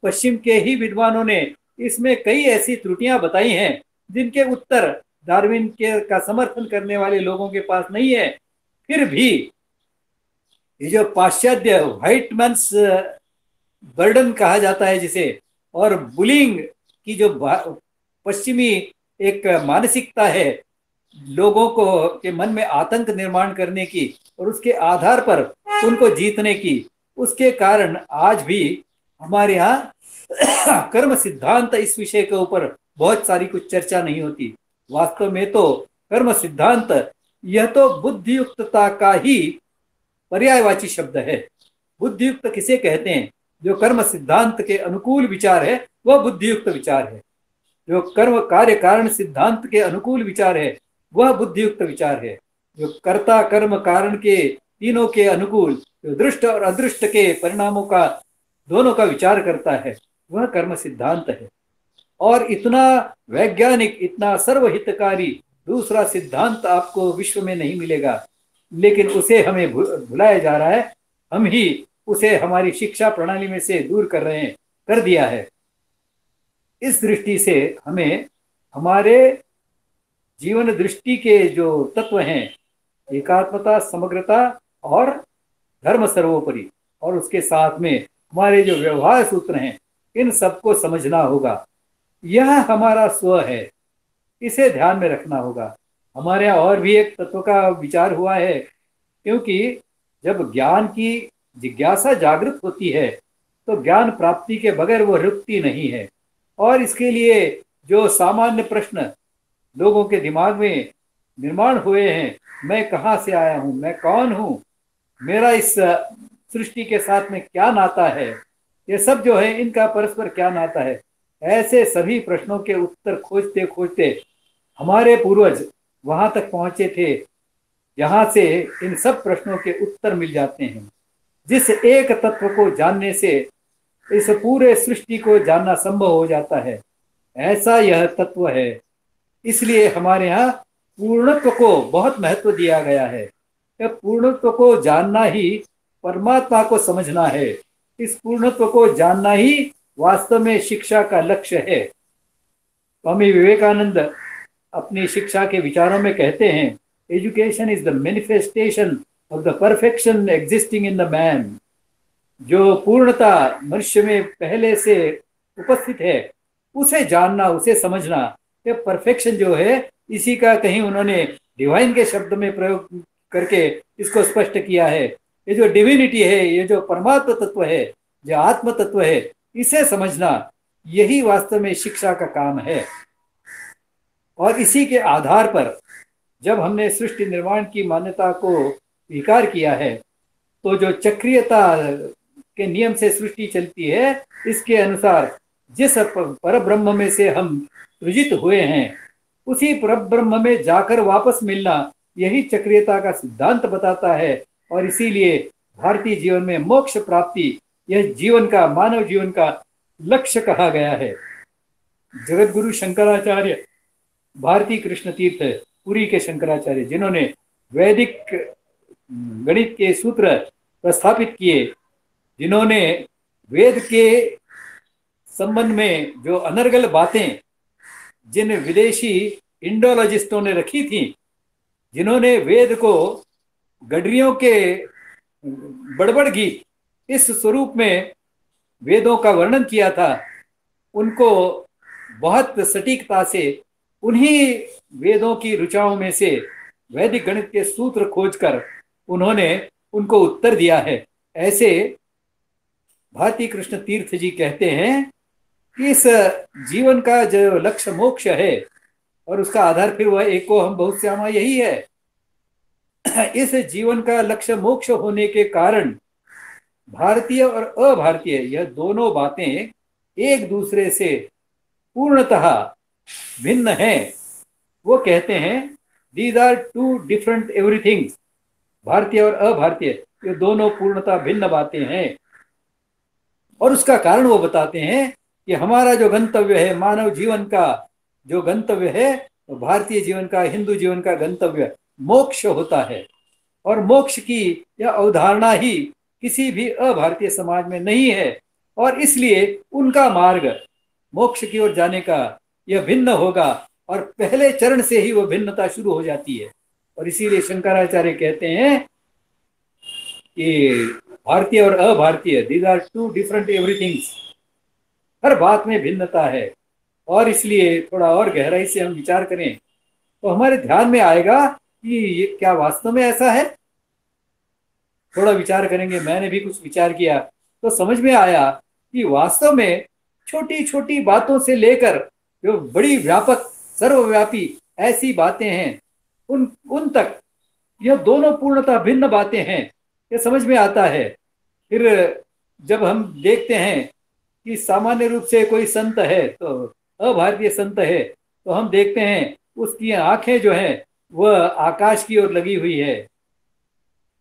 पश्चिम के ही विद्वानों ने इसमें कई ऐसी त्रुटियां बताई हैं जिनके उत्तर डार्विन के का समर्थन करने वाले लोगों के पास नहीं है। फिर भी ये जो पाश्चात्य व्हाइट मैन्स बर्डन कहा जाता है जिसे, और बुलिंग की जो पश्चिमी एक मानसिकता है लोगों को के मन में आतंक निर्माण करने की और उसके आधार पर उनको जीतने की, उसके कारण आज भी हमारे यहाँ कर्म सिद्धांत इस विषय के ऊपर बहुत सारी कुछ चर्चा नहीं होती। वास्तव में तो कर्म सिद्धांत यह तो बुद्धियुक्तता का ही पर्यायवाची शब्द है। बुद्धियुक्त किसे कहते हैं? जो कर्म सिद्धांत के अनुकूल विचार है वह बुद्धियुक्त विचार है। जो कर्म कार्य कारण सिद्धांत के अनुकूल विचार है वह बुद्धियुक्त विचार है। जो कर्ता कर्म कारण के तीनों के अनुकूल, जो दृष्ट और अदृष्ट के परिणामों का दोनों का विचार करता है वह कर्म सिद्धांत है। और इतना वैज्ञानिक, इतना सर्वहितकारी दूसरा सिद्धांत आपको विश्व में नहीं मिलेगा, लेकिन उसे हमें भुलाया जा रहा है। हम ही उसे हमारी शिक्षा प्रणाली में से दूर कर रहे हैं, कर दिया है। इस दृष्टि से हमें हमारे जीवन दृष्टि के जो तत्व हैं, एकात्मता, समग्रता और धर्म सर्वोपरि, और उसके साथ में हमारे जो व्यवहार सूत्र हैं, इन सबको समझना होगा। यह हमारा स्व है, इसे ध्यान में रखना होगा। हमारे यहाँ और भी एक तत्व का विचार हुआ है, क्योंकि जब ज्ञान की जिज्ञासा जागृत होती है तो ज्ञान प्राप्ति के बगैर वो रुकती नहीं है। और इसके लिए जो सामान्य प्रश्न लोगों के दिमाग में निर्माण हुए हैं, मैं कहाँ से आया हूँ, मैं कौन हूँ, मेरा इस सृष्टि के साथ में क्या नाता है, ये सब जो है इनका परस्पर क्या नाता है, ऐसे सभी प्रश्नों के उत्तर खोजते खोजते हमारे पूर्वज वहां तक पहुंचे थे जहां से इन सब प्रश्नों के उत्तर मिल जाते हैं। जिस एक तत्व को जानने से इस पूरे सृष्टि को जानना संभव हो जाता है, ऐसा यह तत्व है। इसलिए हमारे यहाँ पूर्णत्व को बहुत महत्व दिया गया है। यह पूर्णत्व को जानना ही परमात्मा को समझना है। इस पूर्णत्व को जानना ही वास्तव में शिक्षा का लक्ष्य है। स्वामी विवेकानंद अपनी शिक्षा के विचारों में कहते हैं, education is the manifestation of the perfection existing in the man. जो पूर्णता मनुष्य में पहले से उपस्थित है उसे जानना, उसे समझना, ये परफेक्शन जो है इसी का कहीं उन्होंने डिवाइन के शब्द में प्रयोग करके इसको स्पष्ट किया है। ये जो डिविनिटी है, ये जो परमात्मा तत्व है, जो आत्म तत्व है, इसे समझना यही वास्तव में शिक्षा का काम है। और इसी के आधार पर जब हमने सृष्टि निर्माण की मान्यता को स्वीकार किया है तो जो चक्रीयता के नियम से सृष्टि चलती है, इसके अनुसार जिस परब्रह्म में से हम सृजित हुए हैं उसी परब्रह्म में जाकर वापस मिलना, यही चक्रीयता का सिद्धांत बताता है। और इसीलिए भारतीय जीवन में मोक्ष प्राप्ति यह जीवन का, मानव जीवन का लक्ष्य कहा गया है। जगत गुरु शंकराचार्य, भारती कृष्ण तीर्थ, पुरी के शंकराचार्य, जिन्होंने वैदिक गणित के सूत्र प्रस्थापित किए, जिन्होंने वेद के संबंध में जो अनर्गल बातें जिन विदेशी इंडोलॉजिस्टों ने रखी थी, जिन्होंने वेद को गडरियों के बड़बड़ गीत इस स्वरूप में वेदों का वर्णन किया था, उनको बहुत सटीकता से उन्हीं वेदों की ऋचाओं में से वैदिक गणित के सूत्र खोजकर उन्होंने उनको उत्तर दिया है। ऐसे भारती कृष्ण तीर्थ जी कहते हैं कि इस जीवन का जो लक्ष्य मोक्ष है और उसका आधार फिर वह एको हम बहुत श्यामा यही है। इस जीवन का लक्ष्य मोक्ष होने के कारण भारतीय और अभारतीय यह दोनों बातें एक दूसरे से पूर्णतः भिन्न हैं। वो कहते हैं these are two different everythings. भारतीय और अभारतीय ये दोनों पूर्णतः भिन्न बातें हैं। और उसका कारण वो बताते हैं कि हमारा जो गंतव्य है, मानव जीवन का जो गंतव्य है, तो भारतीय जीवन का, हिंदू जीवन का गंतव्य मोक्ष होता है। और मोक्ष की यह अवधारणा ही किसी भी अभारतीय समाज में नहीं है। और इसलिए उनका मार्ग मोक्ष की ओर जाने का यह भिन्न होगा और पहले चरण से ही वह भिन्नता शुरू हो जाती है। और इसीलिए शंकराचार्य कहते हैं कि भारतीय और अभारतीय, these are two different everythings. हर बात में भिन्नता है, और इसलिए थोड़ा और गहराई से हम विचार करें तो हमारे ध्यान में आएगा कि ये क्या वास्तव में ऐसा है। थोड़ा विचार करेंगे, मैंने भी कुछ विचार किया तो समझ में आया कि वास्तव में छोटी छोटी बातों से लेकर जो बड़ी व्यापक सर्वव्यापी ऐसी बातें हैं, उन उन तक यह दोनों पूर्णतः भिन्न बातें हैं, ये समझ में आता है। फिर जब हम देखते हैं कि सामान्य रूप से कोई संत है तो अभारतीय संत है, तो हम देखते हैं उसकी आंखें जो हैं वह आकाश की ओर लगी हुई है,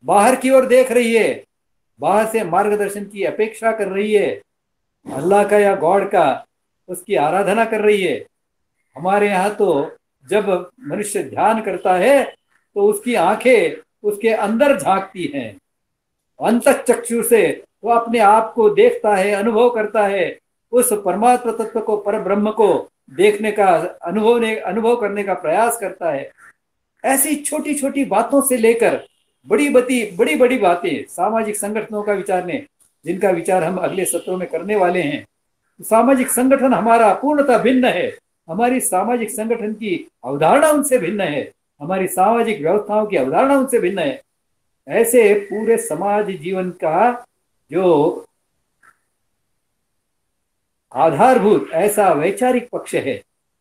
बाहर की ओर देख रही है, बाहर से मार्गदर्शन की अपेक्षा कर रही है, अल्लाह का या गॉड का उसकी आराधना कर रही है। हमारे यहाँ तो जब मनुष्य ध्यान करता है तो उसकी आंखें उसके अंदर झांकती हैं, अंतःचक्षु से वो अपने आप को देखता है, अनुभव करता है, उस परमात्मा तत्व को, पर ब्रह्म को देखने का अनुभव करने का प्रयास करता है। ऐसी छोटी छोटी बातों से लेकर बड़ी बड़ी बातें सामाजिक संगठनों का विचार ने, जिनका विचार हम अगले सत्रों में करने वाले हैं। सामाजिक संगठन हमारा पूर्णतः भिन्न है, हमारी सामाजिक संगठन की अवधारणा उनसे भिन्न है, हमारी सामाजिक व्यवस्थाओं की अवधारणा उनसे भिन्न है। ऐसे पूरे समाज जीवन का जो आधारभूत ऐसा वैचारिक पक्ष है,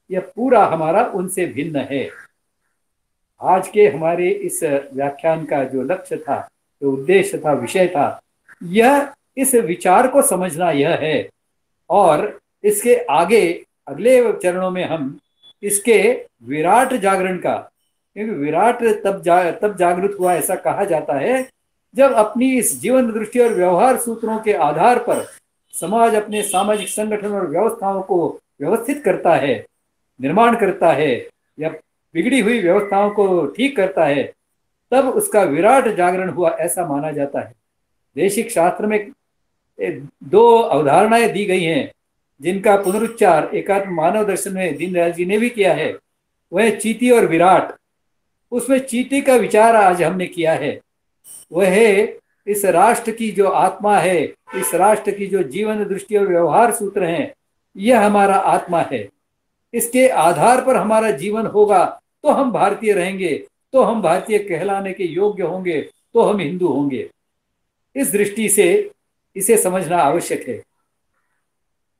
यह पूरा हमारा उनसे भिन्न है। आज के हमारे इस व्याख्यान का जो लक्ष्य था, जो उद्देश्य था, विषय था, यह इस विचार को समझना यह है, और इसके आगे अगले चरणों में हम इसके विराट जागरण का, क्योंकि विराट तब जागृत हुआ ऐसा कहा जाता है जब अपनी इस जीवन दृष्टि और व्यवहार सूत्रों के आधार पर समाज अपने सामाजिक संगठन और व्यवस्थाओं को व्यवस्थित करता है, निर्माण करता है, या बिगड़ी हुई व्यवस्थाओं को ठीक करता है, तब उसका विराट जागरण हुआ ऐसा माना जाता है। देशिक शास्त्र में दो अवधारणाएं दी गई हैं जिनका पुनरुच्चार एकात्म मानव दर्शन में दीनदयाल जी ने भी किया है, वह चीती और विराट। उसमें चीती का विचार आज हमने किया है, वह है इस राष्ट्र की जो आत्मा है, इस राष्ट्र की जो जीवन दृष्टि और व्यवहार सूत्र हैं, यह हमारा आत्मा है। इसके आधार पर हमारा जीवन होगा तो हम भारतीय रहेंगे, तो हम भारतीय कहलाने के योग्य होंगे, तो हम हिंदू होंगे। इस दृष्टि से इसे समझना आवश्यक है।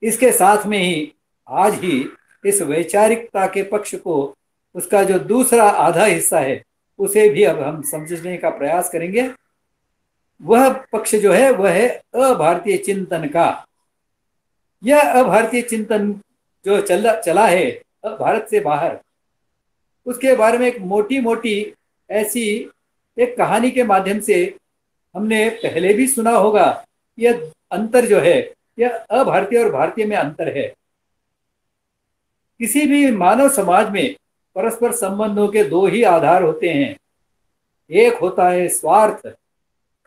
इसके साथ में ही आज ही इस वैचारिकता के पक्ष को, उसका जो दूसरा आधा हिस्सा है, उसे भी अब हम समझने का प्रयास करेंगे। वह पक्ष जो है वह है अभारतीय चिंतन का। यह अभारतीय चिंतन जो चला है भारत से बाहर, उसके बारे में एक मोटी मोटी ऐसी एक कहानी के माध्यम से हमने पहले भी सुना होगा। यह अंतर जो है, यह अभारतीय और भारतीय में अंतर है। किसी भी मानव समाज में परस्पर संबंधों के दो ही आधार होते हैं, एक होता है स्वार्थ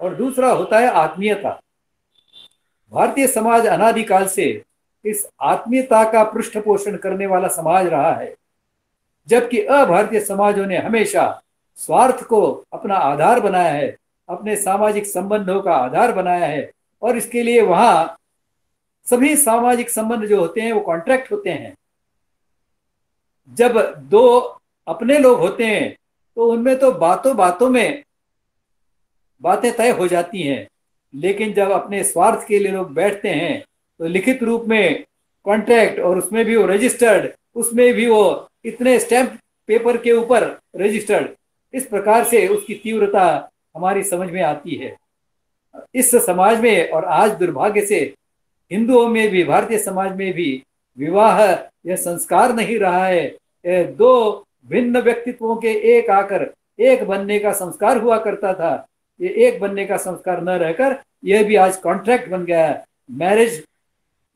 और दूसरा होता है आत्मीयता। भारतीय समाज अनादिकाल से इस आत्मीयता का पृष्ठपोषण करने वाला समाज रहा है, जबकि अभारतीय समाजों ने हमेशा स्वार्थ को अपना आधार बनाया है, अपने सामाजिक संबंधों का आधार बनाया है, और इसके लिए वहां सभी सामाजिक संबंध जो होते हैं वो कॉन्ट्रैक्ट होते हैं। जब दो अपने लोग होते हैं तो उनमें तो बातों बातों में बातें तय हो जाती हैं, लेकिन जब अपने स्वार्थ के लिए लोग बैठते हैं तो लिखित रूप में कॉन्ट्रैक्ट, और उसमें भी वो रजिस्टर्ड, उसमें भी वो इतने स्टैम्प पेपर के ऊपर रजिस्टर्ड, इस प्रकार से उसकी तीव्रता हमारी समझ में आती है। इस समाज में, और आज दुर्भाग्य से हिंदुओं में भी, भारतीय समाज में भी विवाह यह संस्कार नहीं रहा है। दो भिन्न व्यक्तित्वों के एक आकर एक बनने का संस्कार हुआ करता था, ये एक बनने का संस्कार न रहकर यह भी आज कॉन्ट्रैक्ट बन गया है। मैरिज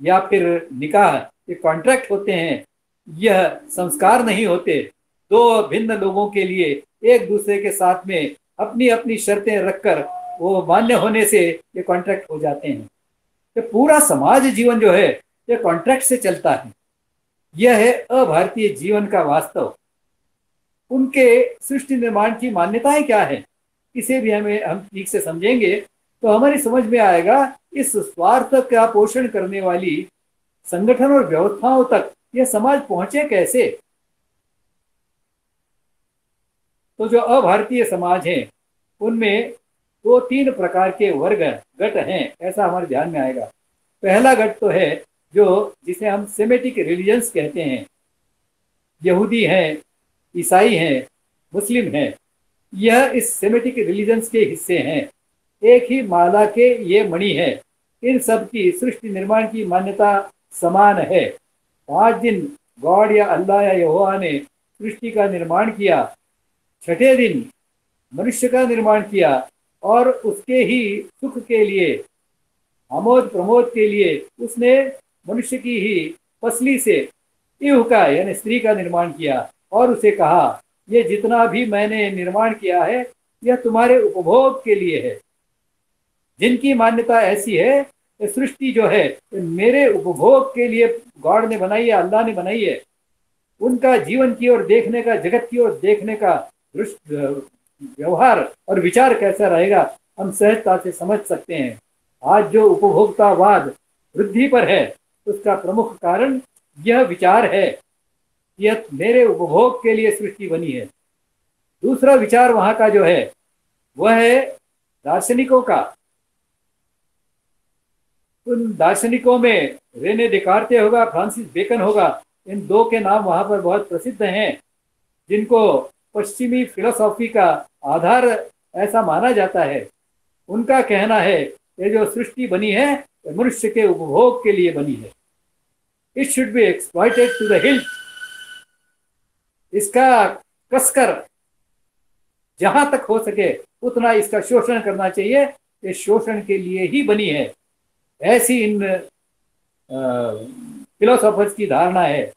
या फिर निकाह ये कॉन्ट्रैक्ट होते हैं, यह संस्कार नहीं होते। दो भिन्न लोगों के लिए एक दूसरे के साथ में अपनी अपनी शर्तें रखकर वो मान्य होने से ये कॉन्ट्रैक्ट हो जाते हैं। ये पूरा समाज जीवन जो है ये कॉन्ट्रैक्ट से चलता है। यह है अभारतीय जीवन का वास्तव। उनके सृष्टि निर्माण की मान्यताएं क्या है, इसे भी हम ठीक से समझेंगे तो हमारी समझ में आएगा इस स्वार्थ का पोषण करने वाली संगठन और व्यवस्थाओं तक यह समाज पहुंचे कैसे। तो जो अभारतीय समाज हैं उनमें दो तीन प्रकार के वर्ग गट हैं, ऐसा हमारे ध्यान में आएगा। पहला गट तो है जो जिसे हम सेमेटिक रिलीजन्स कहते हैं, यहूदी हैं, ईसाई हैं, मुस्लिम हैं। यह इस सेमेटिक रिलीजन्स के हिस्से हैं, एक ही माला के ये मणि है। इन सब की सृष्टि निर्माण की मान्यता समान है। 5 दिन गॉड या अल्लाह या यहोवा ने सृष्टि का निर्माण किया, छठे दिन मनुष्य का निर्माण किया और उसके ही सुख के लिए, आमोद प्रमोद के लिए उसने मनुष्य की ही पसली से इह का यानी स्त्री का निर्माण किया और उसे कहा ये जितना भी मैंने निर्माण किया है यह तुम्हारे उपभोग के लिए है। जिनकी मान्यता ऐसी है सृष्टि जो है मेरे उपभोग के लिए गॉड ने बनाई है, अल्लाह ने बनाई है, उनका जीवन की ओर देखने का, जगत की ओर देखने का व्यवहार और विचार कैसा रहेगा हम सहजता से समझ सकते हैं। आज जो उपभोक्तावाद वृद्धि पर है उसका प्रमुख कारण यह विचार है, यह मेरे उपभोग के लिए सृष्टि बनी है। दूसरा विचार वहां का जो है वह है दार्शनिकों का। उन दार्शनिकों में रेने डेकार्ते होगा, फ्रांसिस बेकन होगा, इन दो के नाम वहां पर बहुत प्रसिद्ध हैं, जिनको पश्चिमी फिलोसॉफी का आधार ऐसा माना जाता है। उनका कहना है ये जो सृष्टि बनी है मनुष्य के उपभोग के लिए बनी है। It should be exploited to the hilt. इसका कसकर जहां तक हो सके उतना इसका शोषण करना चाहिए, ये शोषण के लिए ही बनी है, ऐसी इन फिलोसोफर्स की धारणा है।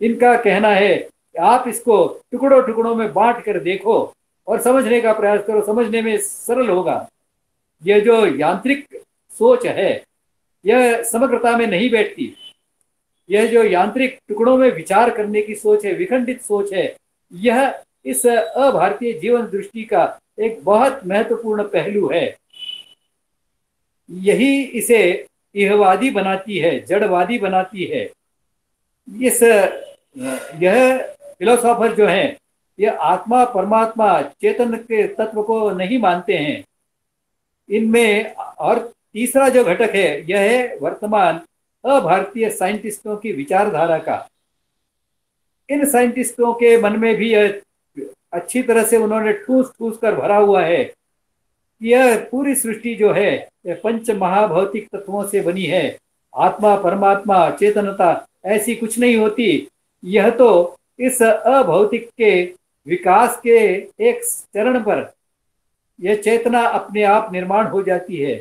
इनका कहना है कि आप इसको टुकड़ों टुकड़ों में बांट कर देखो और समझने का प्रयास करो, समझने में सरल होगा। यह जो यांत्रिक सोच है यह समग्रता में नहीं बैठती। यह जो यांत्रिक टुकड़ों में विचार करने की सोच है, विखंडित सोच है, यह इस अभारतीय जीवन दृष्टि का एक बहुत महत्वपूर्ण पहलू है। यही इसे इहवादी बनाती है, जड़वादी बनाती है। यह फिलोसोफर जो हैं यह आत्मा परमात्मा चेतन के तत्व को नहीं मानते हैं इनमें। और तीसरा जो घटक है यह है वर्तमान अभारतीय साइंटिस्टों की विचारधारा का। इन साइंटिस्टों के मन में भी यह अच्छी तरह से उन्होंने ठूस ठूस कर भरा हुआ है। यह पूरी सृष्टि जो है यह पंच महाभौतिक तत्वों से बनी है। आत्मा परमात्मा चेतनता ऐसी कुछ नहीं होती। यह तो इस अभौतिक के विकास के एक चरण पर यह चेतना अपने आप निर्माण हो जाती है।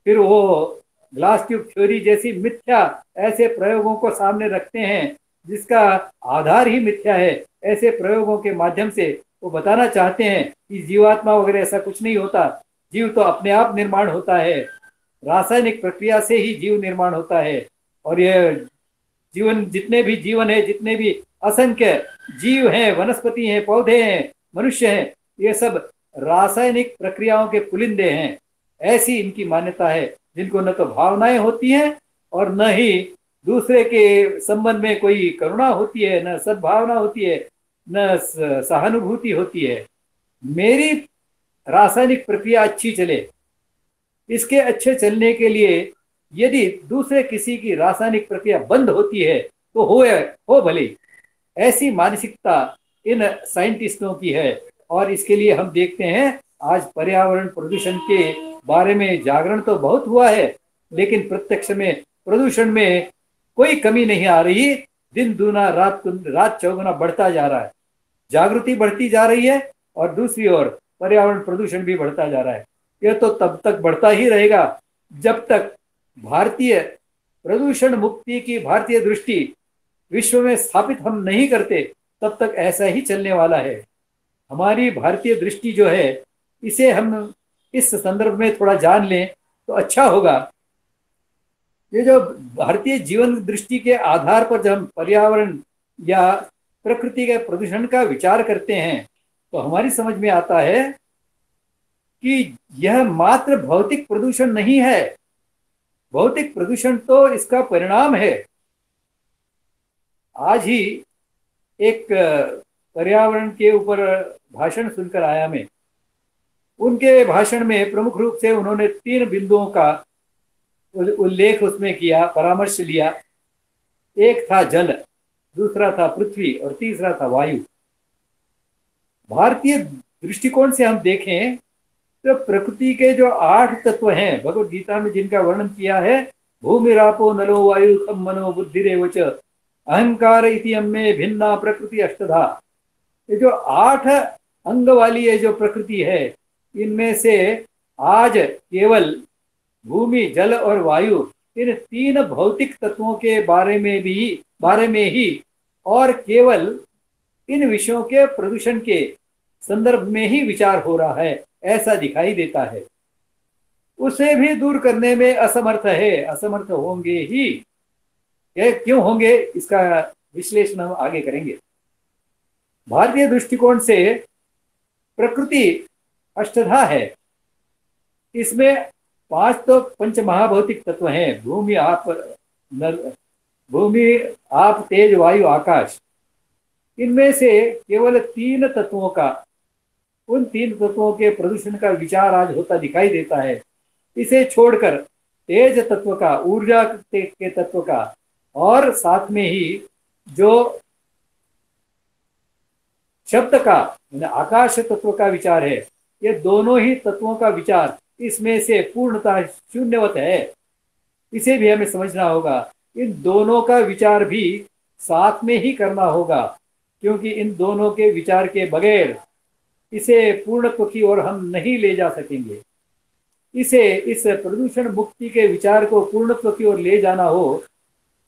फिर वो ग्लास ट्यूब थ्योरी जैसी मिथ्या ऐसे प्रयोगों को सामने रखते हैं जिसका आधार ही मिथ्या है। ऐसे प्रयोगों के माध्यम से वो बताना चाहते हैं कि जीवात्मा वगैरह ऐसा कुछ नहीं होता, जीव तो अपने आप निर्माण होता है, रासायनिक प्रक्रिया से ही जीव निर्माण होता है। और यह जीवन, जितने भी जीवन है, जितने भी असंख्य जीव हैं, वनस्पति हैं, पौधे हैं, मनुष्य हैं, ये सब रासायनिक प्रक्रियाओं के पुलिंदे हैं, ऐसी इनकी मान्यता है। जिनको न तो भावनाएं होती हैं और न ही दूसरे के संबंध में कोई करुणा होती है, न सद्भावना होती है, न सहानुभूति होती है। मेरी रासायनिक प्रक्रिया अच्छी चले, इसके अच्छे चलने के लिए यदि दूसरे किसी की रासायनिक प्रक्रिया बंद होती है तो हो भले, ऐसी मानसिकता इन साइंटिस्टों की है। और इसके लिए हम देखते हैं आज पर्यावरण प्रदूषण के बारे में जागरण तो बहुत हुआ है, लेकिन प्रत्यक्ष में प्रदूषण में कोई कमी नहीं आ रही। दिन दूना रात चौगुना बढ़ता जा रहा है, जागृति बढ़ती जा रही है और दूसरी ओर पर्यावरण प्रदूषण भी बढ़ता जा रहा है। यह तो तब तक बढ़ता ही रहेगा जब तक भारतीय प्रदूषण मुक्ति की भारतीय दृष्टि विश्व में स्थापित हम नहीं करते, तब तक ऐसा ही चलने वाला है। हमारी भारतीय दृष्टि जो है इसे हम इस संदर्भ में थोड़ा जान लें तो अच्छा होगा। ये जो भारतीय जीवन दृष्टि के आधार पर जब हम पर्यावरण या प्रकृति के प्रदूषण का विचार करते हैं तो हमारी समझ में आता है कि यह मात्र भौतिक प्रदूषण नहीं है, भौतिक प्रदूषण तो इसका परिणाम है। आज ही एक पर्यावरण के ऊपर भाषण सुनकर आया मैं। उनके भाषण में प्रमुख रूप से उन्होंने 3 बिंदुओं का उल्लेख उसमें किया, परामर्श लिया। एक था जल, दूसरा था पृथ्वी और तीसरा था वायु। भारतीय दृष्टिकोण से हम देखें तो प्रकृति के जो 8 तत्व हैं, भगवत गीता में जिनका वर्णन किया है, भूमि रापो नलो वायु खम मनो बुद्धिरेव च अहंकार इति अम्मे भिन्ना प्रकृति अष्टधा। ये जो 8 अंग वाली ये जो प्रकृति है, इनमें से आज केवल भूमि, जल और वायु, इन 3 भौतिक तत्वों के बारे में ही और केवल इन विषयों के प्रदूषण के संदर्भ में ही विचार हो रहा है, ऐसा दिखाई देता है। उसे भी दूर करने में असमर्थ है, असमर्थ होंगे ही। ये क्यों होंगे, इसका विश्लेषण हम आगे करेंगे। भारतीय दृष्टिकोण से प्रकृति अष्टधा है। इसमें 5 तो पंच महाभौतिक तत्व हैं, भूमि आप तेज वायु आकाश। इनमें से केवल 3 तत्वों का, उन 3 तत्वों के प्रदूषण का विचार आज होता दिखाई देता है। इसे छोड़कर तेज तत्व का, ऊर्जा के तत्व का और साथ में ही जो शब्द का आकाश तत्व का विचार है, ये दोनों ही तत्वों का विचार इसमें से पूर्णतः शून्यवत है। इसे भी हमें समझना होगा। इन दोनों का विचार भी साथ में ही करना होगा, क्योंकि इन दोनों के विचार के बगैर इसे पूर्णत्व की ओर हम नहीं ले जा सकेंगे। इस प्रदूषण मुक्ति के विचार को पूर्णत्व की ओर ले जाना हो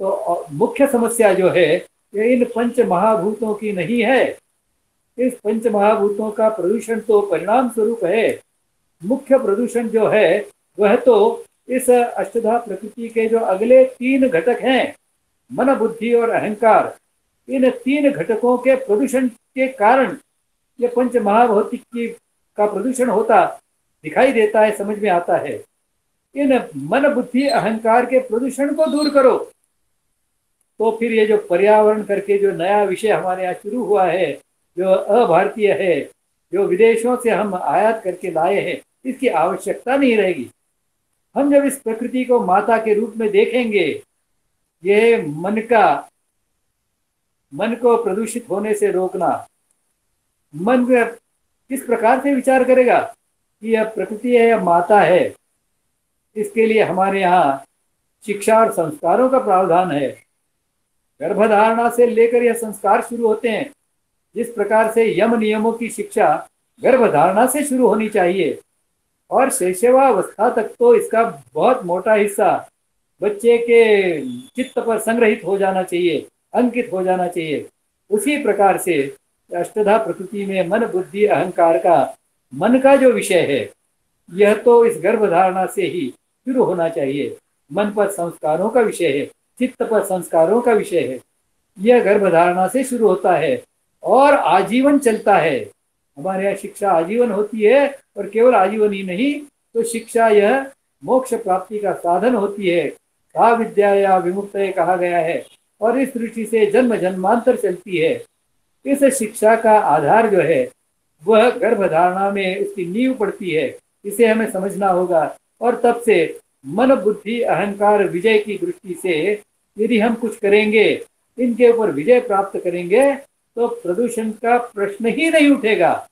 तो मुख्य समस्या जो है ये इन पंच महाभूतों की नहीं है। इस पंच महाभूतों का प्रदूषण तो परिणाम स्वरूप है। मुख्य प्रदूषण जो है वह तो इस अष्टधा प्रकृति के जो अगले 3 घटक हैं, मन, बुद्धि और अहंकार, इन 3 घटकों के प्रदूषण के कारण ये पंच महाभौतिक का प्रदूषण होता दिखाई देता है, समझ में आता है। इन मन, बुद्धि, अहंकार के प्रदूषण को दूर करो तो फिर ये जो पर्यावरण करके जो नया विषय हमारे यहाँ शुरू हुआ है, जो अभारतीय है, जो विदेशों से हम आयात करके लाए हैं, इसकी आवश्यकता नहीं रहेगी। हम जब इस प्रकृति को माता के रूप में देखेंगे, ये मन को प्रदूषित होने से रोकना। मन किस प्रकार से विचार करेगा कि यह प्रकृति है, यह माता है। इसके लिए हमारे यहाँ शिक्षा और संस्कारों का प्रावधान है। गर्भधारणा से लेकर यह संस्कार शुरू होते हैं। जिस प्रकार से यम नियमों की शिक्षा गर्भधारणा से शुरू होनी चाहिए और शैशवावस्था तक तो इसका बहुत मोटा हिस्सा बच्चे के चित्त पर संग्रहित हो जाना चाहिए, अंकित हो जाना चाहिए। उसी प्रकार से अष्टधा प्रकृति में मन, बुद्धि, अहंकार का, मन का जो विषय है, यह तो इस गर्भधारणा से ही शुरू होना चाहिए। मन पर संस्कारों का विषय है, चित्त पर संस्कारों का विषय है। यह गर्भधारणा से शुरू होता है और आजीवन चलता है। हमारे यहाँ शिक्षा आजीवन होती है और केवल आजीवन ही नहीं, तो शिक्षा यह मोक्ष प्राप्ति का साधन होती है। सा विद्या या विमुक्त कहा गया है और इस दृष्टि से जन्म जन्मांतर चलती है। इस शिक्षा का आधार जो है वह गर्भधारणा में इसकी नींव पड़ती है। इसे हमें समझना होगा और तब से मन, बुद्धि, अहंकार, विजय की दृष्टि से यदि हम कुछ करेंगे, इनके ऊपर विजय प्राप्त करेंगे, तो प्रदूषण का प्रश्न ही नहीं उठेगा,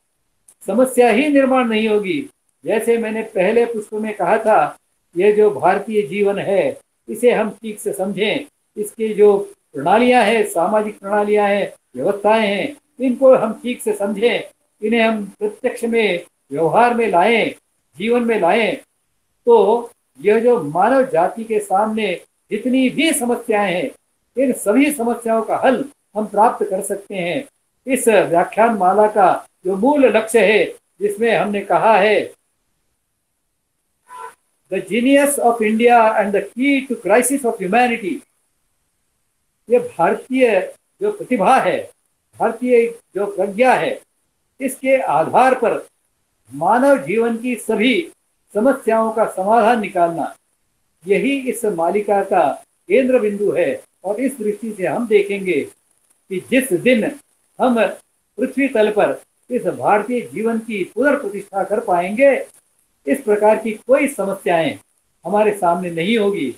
समस्या ही निर्माण नहीं होगी। जैसे मैंने पहले पुष्प में कहा था, यह जो भारतीय जीवन है इसे हम ठीक से समझें। इसकी जो प्रणालियां हैं, सामाजिक प्रणालियां हैं, व्यवस्थाएं हैं, इनको हम ठीक से समझें, इन्हें हम प्रत्यक्ष में व्यवहार में लाएं, जीवन में लाएं, तो यह जो मानव जाति के सामने जितनी भी समस्याएं हैं, इन सभी समस्याओं का हल हम प्राप्त कर सकते हैं। इस व्याख्यान माला का जो मूल लक्ष्य है, जिसमें हमने कहा है the genius of India and the key to crisis of humanity, ये भारतीय जो प्रतिभा है, भारतीय जो प्रज्ञा है, इसके आधार पर मानव जीवन की सभी समस्याओं का समाधान निकालना, यही इस मालिका का केंद्र बिंदु है। और इस दृष्टि से हम देखेंगे कि जिस दिन हम पृथ्वी तल पर इस भारतीय जीवन की पुनर्प्रतिष्ठा कर पाएंगे, इस प्रकार की कोई समस्याएं हमारे सामने नहीं होगी।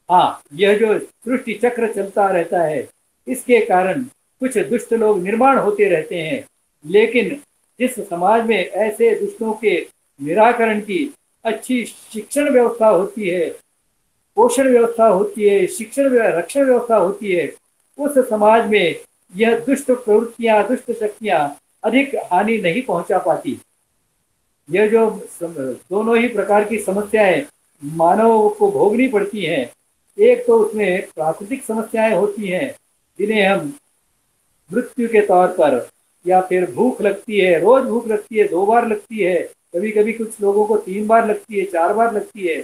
हाँ, यह जो सृष्टि चक्र चलता रहता है, इसके कारण कुछ दुष्ट लोग निर्माण होते रहते हैं, लेकिन जिस समाज में ऐसे दुष्टों के निराकरण की अच्छी शिक्षण व्यवस्था होती है, पोषण व्यवस्था होती है, शिक्षण रक्षण व्यवस्था होती है, उस समाज में यह दुष्ट प्रवृत्तियां, दुष्ट शक्तियां अधिक हानि नहीं पहुंचा पाती। यह जो दोनों ही प्रकार की समस्याएं मानव को भोगनी पड़ती हैं, एक तो उसमें प्राकृतिक समस्याएं होती हैं जिन्हें हम मृत्यु के तौर पर, या फिर भूख लगती है, रोज भूख लगती है, 2 बार लगती है, कभी कभी कुछ लोगों को 3 बार लगती है, 4 बार लगती है,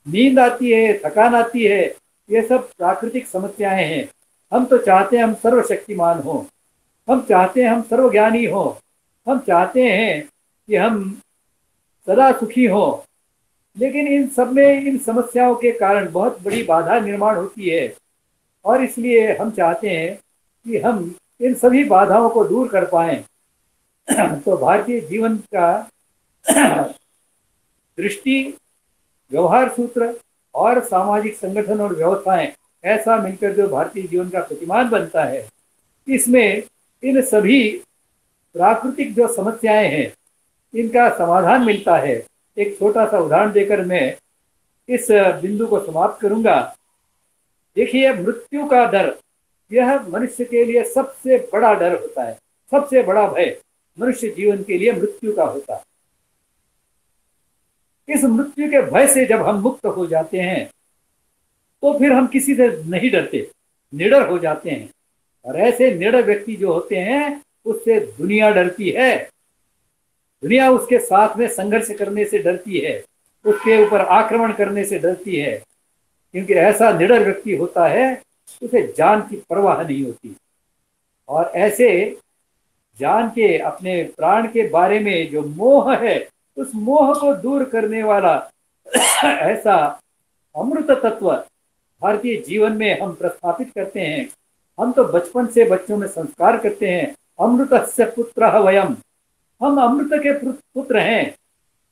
नींद आती है, थकान आती है, ये सब प्राकृतिक समस्याएं हैं। हम तो चाहते हैं हम सर्वशक्तिमान हो, हम चाहते हैं हम सर्वज्ञानी हो, हम चाहते हैं कि हम सदा सुखी हो, लेकिन इन सब में इन समस्याओं के कारण बहुत बड़ी बाधा निर्माण होती है। और इसलिए हम चाहते हैं कि हम इन सभी बाधाओं को दूर कर पाएं। तो भारतीय जीवन का दृष्टि, व्यवहार सूत्र और सामाजिक संगठन और व्यवस्थाएं ऐसा मिलकर जो भारतीय जीवन का प्रतिमान बनता है, इसमें इन सभी प्राकृतिक जो समस्याएं हैं, इनका समाधान मिलता है। एक छोटा सा उदाहरण देकर मैं इस बिंदु को समाप्त करूंगा। देखिए, मृत्यु का डर, यह मनुष्य के लिए सबसे बड़ा डर होता है, सबसे बड़ा भय मनुष्य जीवन के लिए मृत्यु का होता है। इस मृत्यु के भय से जब हम मुक्त हो जाते हैं, तो फिर हम किसी से नहीं डरते, निडर हो जाते हैं। और ऐसे निडर व्यक्ति जो होते हैं, उससे दुनिया डरती है। दुनिया उसके साथ में संघर्ष करने से डरती है, उसके ऊपर आक्रमण करने से डरती है, क्योंकि ऐसा निडर व्यक्ति होता है, उसे जान की परवाह नहीं होती। और ऐसे जान के, अपने प्राण के बारे में जो मोह है, उस मोह को दूर करने वाला ऐसा अमृत तत्व भारतीय जीवन में हम प्रस्थापित करते हैं। हम तो बचपन से बच्चों में संस्कार करते हैं, अमृतस्य पुत्रः वयम, हम अमृत के पुत्र हैं।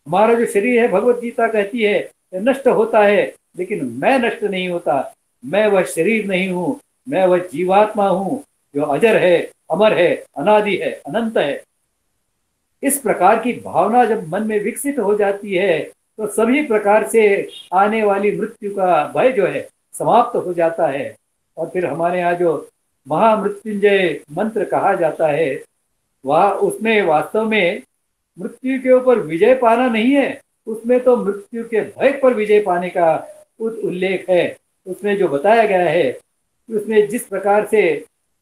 हमारा जो शरीर है, भगवत गीता कहती है, नष्ट होता है, लेकिन मैं नष्ट नहीं होता। मैं वह शरीर नहीं हूँ, मैं वह जीवात्मा हूँ जो अजर है, अमर है, अनादि है, अनंत है। इस प्रकार की भावना जब मन में विकसित हो जाती है, तो सभी प्रकार से आने वाली मृत्यु का भय जो है समाप्त हो जाता है। और फिर हमारे यहाँ जो महामृत्युंजय मंत्र कहा जाता है, वह उसमें वास्तव में मृत्यु के ऊपर विजय पाना नहीं है, उसमें तो मृत्यु के भय पर विजय पाने का उल्लेख है। उसमें जो बताया गया है, उसमें जिस प्रकार से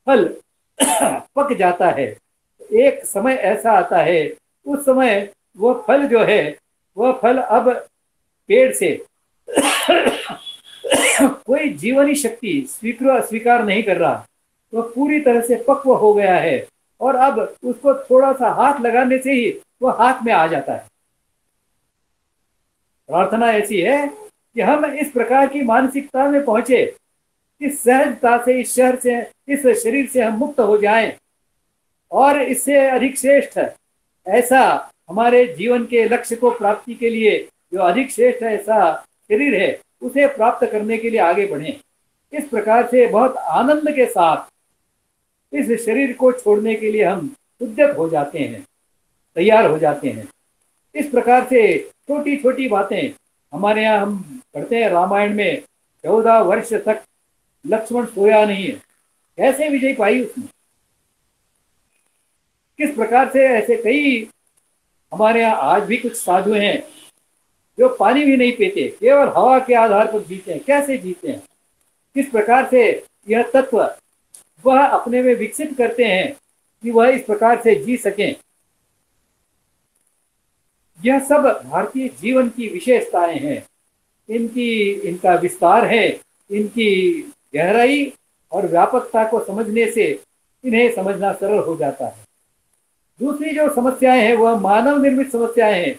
फल पक जाता है, एक समय ऐसा आता है, उस समय वह फल जो है, वह फल अब पेड़ से कोई जीवनी शक्ति स्वीकार नहीं कर रहा, वह पूरी तरह से पक्व हो गया है, और अब उसको थोड़ा सा हाथ लगाने से ही वह हाथ में आ जाता है। प्रार्थना ऐसी है कि हम इस प्रकार की मानसिकता में पहुंचे, इस सहजता से, इस शहर से, इस शरीर से हम मुक्त हो जाएं, और इससे अधिक श्रेष्ठ ऐसा हमारे जीवन के लक्ष्य को प्राप्ति के लिए जो अधिक श्रेष्ठ ऐसा शरीर है, उसे प्राप्त करने के लिए आगे बढ़ें। इस प्रकार से बहुत आनंद के साथ इस शरीर को छोड़ने के लिए हम उद्यत हो जाते हैं, तैयार हो जाते हैं। इस प्रकार से छोटी छोटी बातें हमारे यहाँ हम पढ़ते हैं, रामायण में 14 वर्ष तक लक्ष्मण सोया नहीं है, कैसे विजय पाई उसने। किस प्रकार से ऐसे कई हमारे यहाँ आज भी कुछ साधु हैं जो पानी भी नहीं पीते, केवल हवा के आधार पर जीते हैं। कैसे जीते हैं, किस प्रकार से यह तत्व वह अपने में विकसित करते हैं कि वह इस प्रकार से जी सकें। यह सब भारतीय जीवन की विशेषताएं हैं, इनका विस्तार है, इनकी गहराई और व्यापकता को समझने से इन्हें समझना सरल हो जाता है। दूसरी जो समस्याएं हैं वह मानव निर्मित समस्याएं हैं।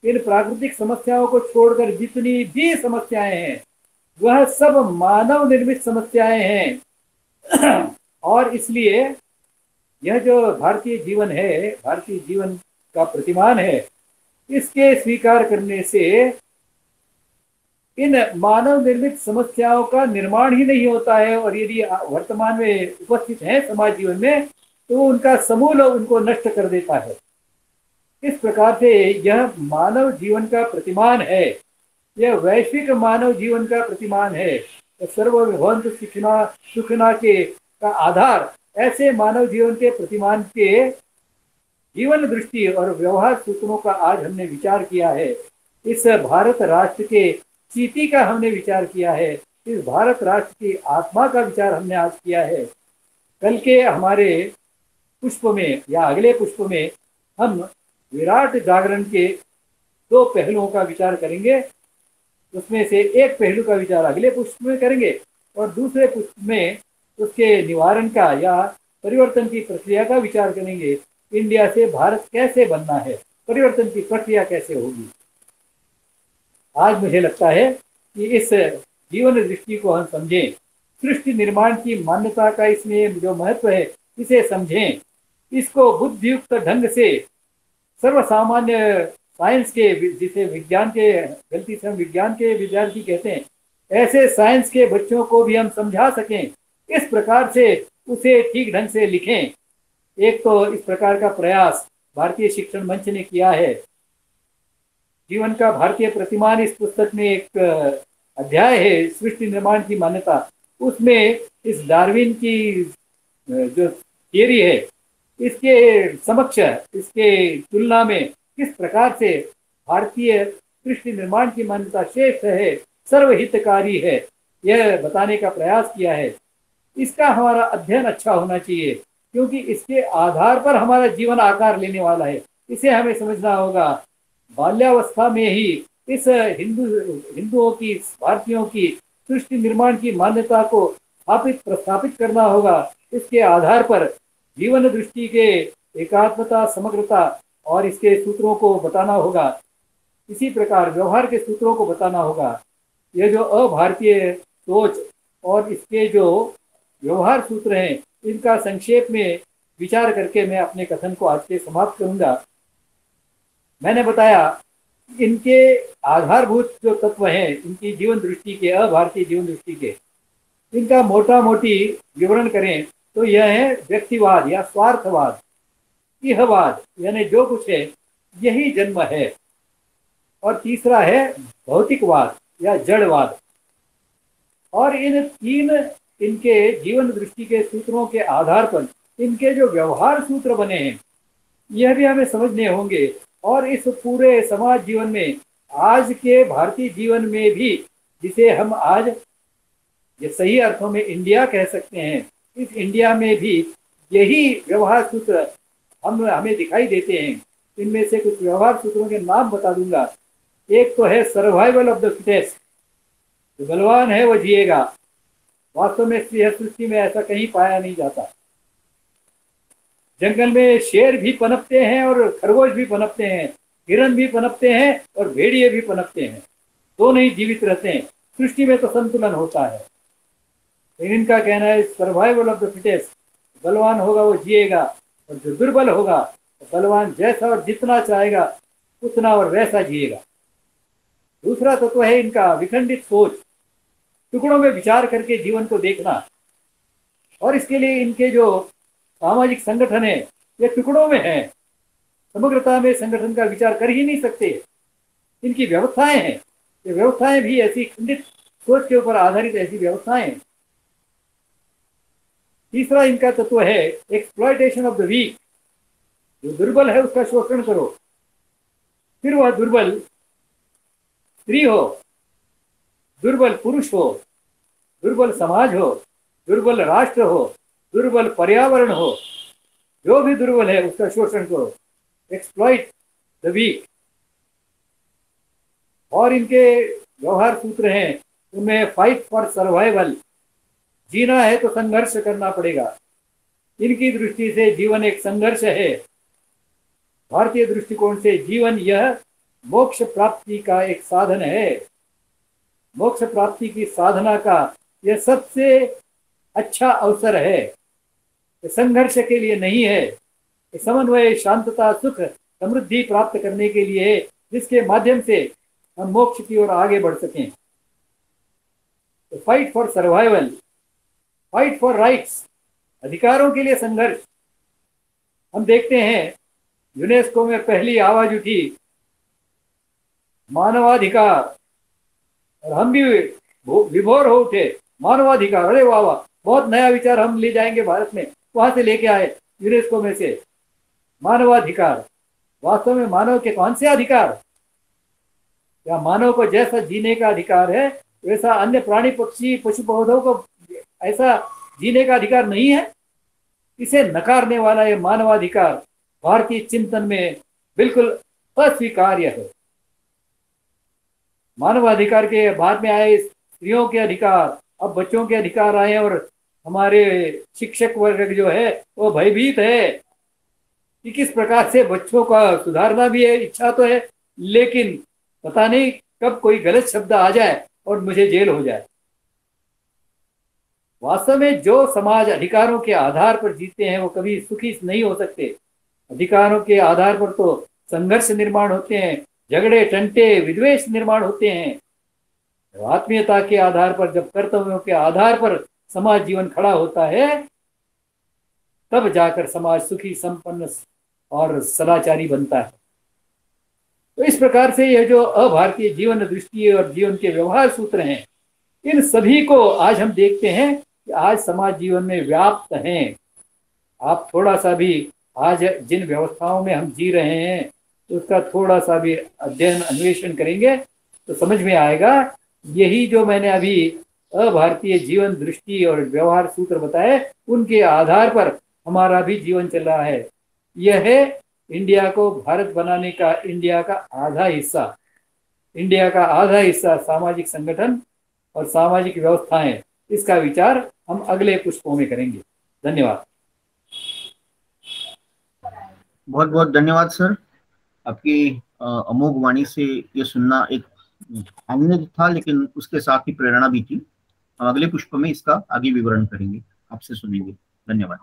इन प्राकृतिक समस्याओं को छोड़कर जितनी भी समस्याएं हैं वह सब मानव निर्मित समस्याएं हैं। और इसलिए यह जो भारतीय जीवन है, भारतीय जीवन का प्रतिमान है, इसके स्वीकार करने से इन मानव निर्मित समस्याओं का निर्माण ही नहीं होता है, और यदि वर्तमान में उपस्थित है समाज जीवन में तो उनका समूल उनको नष्ट कर देता है। इस प्रकार से यह मानव जीवन का प्रतिमान है, यह वैश्विक मानव जीवन का प्रतिमान है। तो सर्वभवन्तु सुखिनः सुखिनः के का आधार ऐसे मानव जीवन के प्रतिमान के जीवन दृष्टि और व्यवहार सूत्रों का आज हमने विचार किया है। इस भारत राष्ट्र के चीति का हमने विचार किया है, इस भारत राष्ट्र की आत्मा का विचार हमने आज किया है। कल के हमारे पुष्प में या अगले पुष्प में हम विराट जागरण के दो पहलुओं का विचार करेंगे। उसमें से एक पहलू का विचार अगले पुष्प में करेंगे और दूसरे पुष्प में उसके निवारण का या परिवर्तन की प्रक्रिया का विचार करेंगे। इंडिया से भारत कैसे बनना है, परिवर्तन की प्रक्रिया कैसे होगी। आज मुझे लगता है कि इस जीवन दृष्टि को हम समझें, सृष्टि निर्माण की मान्यता का इसमें जो महत्व है इसे समझें, इसको बुद्धियुक्त ढंग से सर्वसामान्य साइंस के, जिसे विज्ञान के, गलती से हम विज्ञान के विद्यार्थी कहते हैं, ऐसे साइंस के बच्चों को भी हम समझा सकें, इस प्रकार से उसे ठीक ढंग से लिखें। एक तो इस प्रकार का प्रयास भारतीय शिक्षण मंच ने किया है। जीवन का भारतीय प्रतिमान इस पुस्तक में एक अध्याय है, सृष्टि निर्माण की मान्यता। उसमें इस डार्विन की जो थियरी है इसके समक्ष, इसके तुलना में किस प्रकार से भारतीय सृष्टि निर्माण की मान्यता श्रेष्ठ है, सर्वहितकारी है, यह बताने का प्रयास किया है। इसका हमारा अध्ययन अच्छा होना चाहिए, क्योंकि इसके आधार पर हमारा जीवन आकार लेने वाला है। इसे हमें समझना होगा। बाल्यावस्था में ही इस हिंदुओं की, भारतीयों की सृष्टि निर्माण की मान्यता को प्रस्थापित करना होगा। इसके आधार पर जीवन दृष्टि के एकात्मता, समग्रता और इसके सूत्रों को बताना होगा। इसी प्रकार व्यवहार के सूत्रों को बताना होगा। यह जो अभारतीय सोच और इसके जो व्यवहार सूत्र हैं, इनका संक्षेप में विचार करके मैं अपने कथन को आज के समाप्त करूंगा। मैंने बताया इनके आधारभूत जो तत्व हैं, इनकी जीवन दृष्टि के, अभारतीय जीवन दृष्टि के, इनका मोटा मोटी विवरण करें तो यह है व्यक्तिवाद या स्वार्थवाद, इहवाद यानी जो कुछ है यही जन्म है, और तीसरा है भौतिकवाद या जड़वाद। और इन तीन इनके जीवन दृष्टि के सूत्रों के आधार पर इनके जो व्यवहार सूत्र बने हैं यह भी हमें समझने होंगे। और इस पूरे समाज जीवन में, आज के भारतीय जीवन में भी, जिसे हम आज ये सही अर्थों में इंडिया कह सकते हैं, इस इंडिया में भी यही व्यवहार सूत्र हमें दिखाई देते हैं। इनमें से कुछ व्यवहार सूत्रों के नाम बता दूंगा। एक तो है सर्वाइवल ऑफ द फिटेस्ट, जो बलवान है वो जिएगा। वास्तव में सृष्टि में ऐसा कहीं पाया नहीं जाता। जंगल में शेर भी पनपते हैं और खरगोश भी पनपते हैं, हिरन भी पनपते हैं और भेड़िए भी पनपते हैं, दोनों ही जीवित रहते हैं। सृष्टि में तो संतुलन होता है। इनका कहना है सर्वाइवल ऑफ द फिटेस्ट, बलवान होगा वो जिएगा, और जो दुर्बल होगा बलवान जैसा और जितना चाहेगा उतना और वैसा जिएगा। दूसरा तत्व है इनका विखंडित सोच, टुकड़ों में विचार करके जीवन को देखना। और इसके लिए इनके जो सामाजिक संगठन है ये टुकड़ों में है, समग्रता में संगठन का विचार कर ही नहीं सकते। इनकी व्यवस्थाएं हैं, ये व्यवस्थाएं भी ऐसी खंडित सोच के ऊपर आधारित ऐसी व्यवस्थाएं हैं। तीसरा इनका तत्व है एक्सप्लॉयटेशन ऑफ द वीक, जो दुर्बल है उसका शोषण करो, फिर वह दुर्बल स्त्री हो, दुर्बल पुरुष हो, दुर्बल समाज हो, दुर्बल राष्ट्र हो, दुर्बल पर्यावरण हो, जो भी दुर्बल है उसका शोषण करो, एक्सप्लॉइट द वीक। और इनके व्यवहार सूत्र हैं, उनमें फाइट फॉर सर्वाइवल, जीना है तो संघर्ष करना पड़ेगा। इनकी दृष्टि से जीवन एक संघर्ष है। भारतीय दृष्टिकोण से जीवन यह मोक्ष प्राप्ति का एक साधन है। मोक्ष प्राप्ति की साधना का यह सबसे अच्छा अवसर है। ये संघर्ष के लिए नहीं है, ये समन्वय, शांतता, सुख, समृद्धि प्राप्त करने के लिए है, जिसके माध्यम से हम मोक्ष की ओर आगे बढ़ सकें। Fight for survival, fight for rights, अधिकारों के लिए संघर्ष। हम देखते हैं यूनेस्को में पहली आवाज उठी मानवाधिकार, और हम भी विभोर हो उठे मानवाधिकार। अरे वाह वाह, बहुत नया विचार हम ले जाएंगे भारत में। वहां से लेके आए यूनेस्को में से मानवाधिकार। वास्तव में मानव के कौन से अधिकार? क्या मानव को जैसा जीने का अधिकार है वैसा अन्य प्राणी, पक्षी, पशु पौधों को ऐसा जीने का अधिकार नहीं है? इसे नकारने वाला ये मानवाधिकार भारतीय चिंतन में बिल्कुल अस्वीकार्य है। मानवाधिकार के बाद में आए स्त्रियों के अधिकार, अब बच्चों के अधिकार आए, और हमारे शिक्षक वर्ग जो है वो भयभीत है कि किस प्रकार से बच्चों का सुधारना भी है, इच्छा तो है, लेकिन पता नहीं कब कोई गलत शब्द आ जाए और मुझे जेल हो जाए। वास्तव में जो समाज अधिकारों के आधार पर जीते हैं वो कभी सुखी नहीं हो सकते। अधिकारों के आधार पर तो संघर्ष निर्माण होते हैं, झगड़े, टंटे, विद्वेष निर्माण होते हैं। आत्मीयता के आधार पर, जब कर्तव्यों के आधार पर समाज जीवन खड़ा होता है, तब जाकर समाज सुखी, संपन्न और सदाचारी बनता है। तो इस प्रकार से यह जो अभारतीय जीवन दृष्टि और जीवन के व्यवहार सूत्र हैं, इन सभी को आज हम देखते हैं कि आज समाज जीवन में व्याप्त हैं। आप थोड़ा सा भी आज जिन व्यवस्थाओं में हम जी रहे हैं उसका थोड़ा सा भी अध्ययन, अन्वेषण करेंगे तो समझ में आएगा। यही जो मैंने अभी अभारतीय जीवन दृष्टि और व्यवहार सूत्र बताए, उनके आधार पर हमारा भी जीवन चल रहा है। यह है इंडिया को भारत बनाने का इंडिया का आधा हिस्सा। इंडिया का आधा हिस्सा सामाजिक संगठन और सामाजिक व्यवस्थाएं। इसका विचार हम अगले पुष्पों में करेंगे। धन्यवाद। बहुत बहुत धन्यवाद सर। आपकी अमोघ वाणी से ये सुनना एक आनंद था, लेकिन उसके साथ ही प्रेरणा भी थी। हम अगले पुष्प में इसका आगे विवरण करेंगे, आपसे सुनेंगे। धन्यवाद।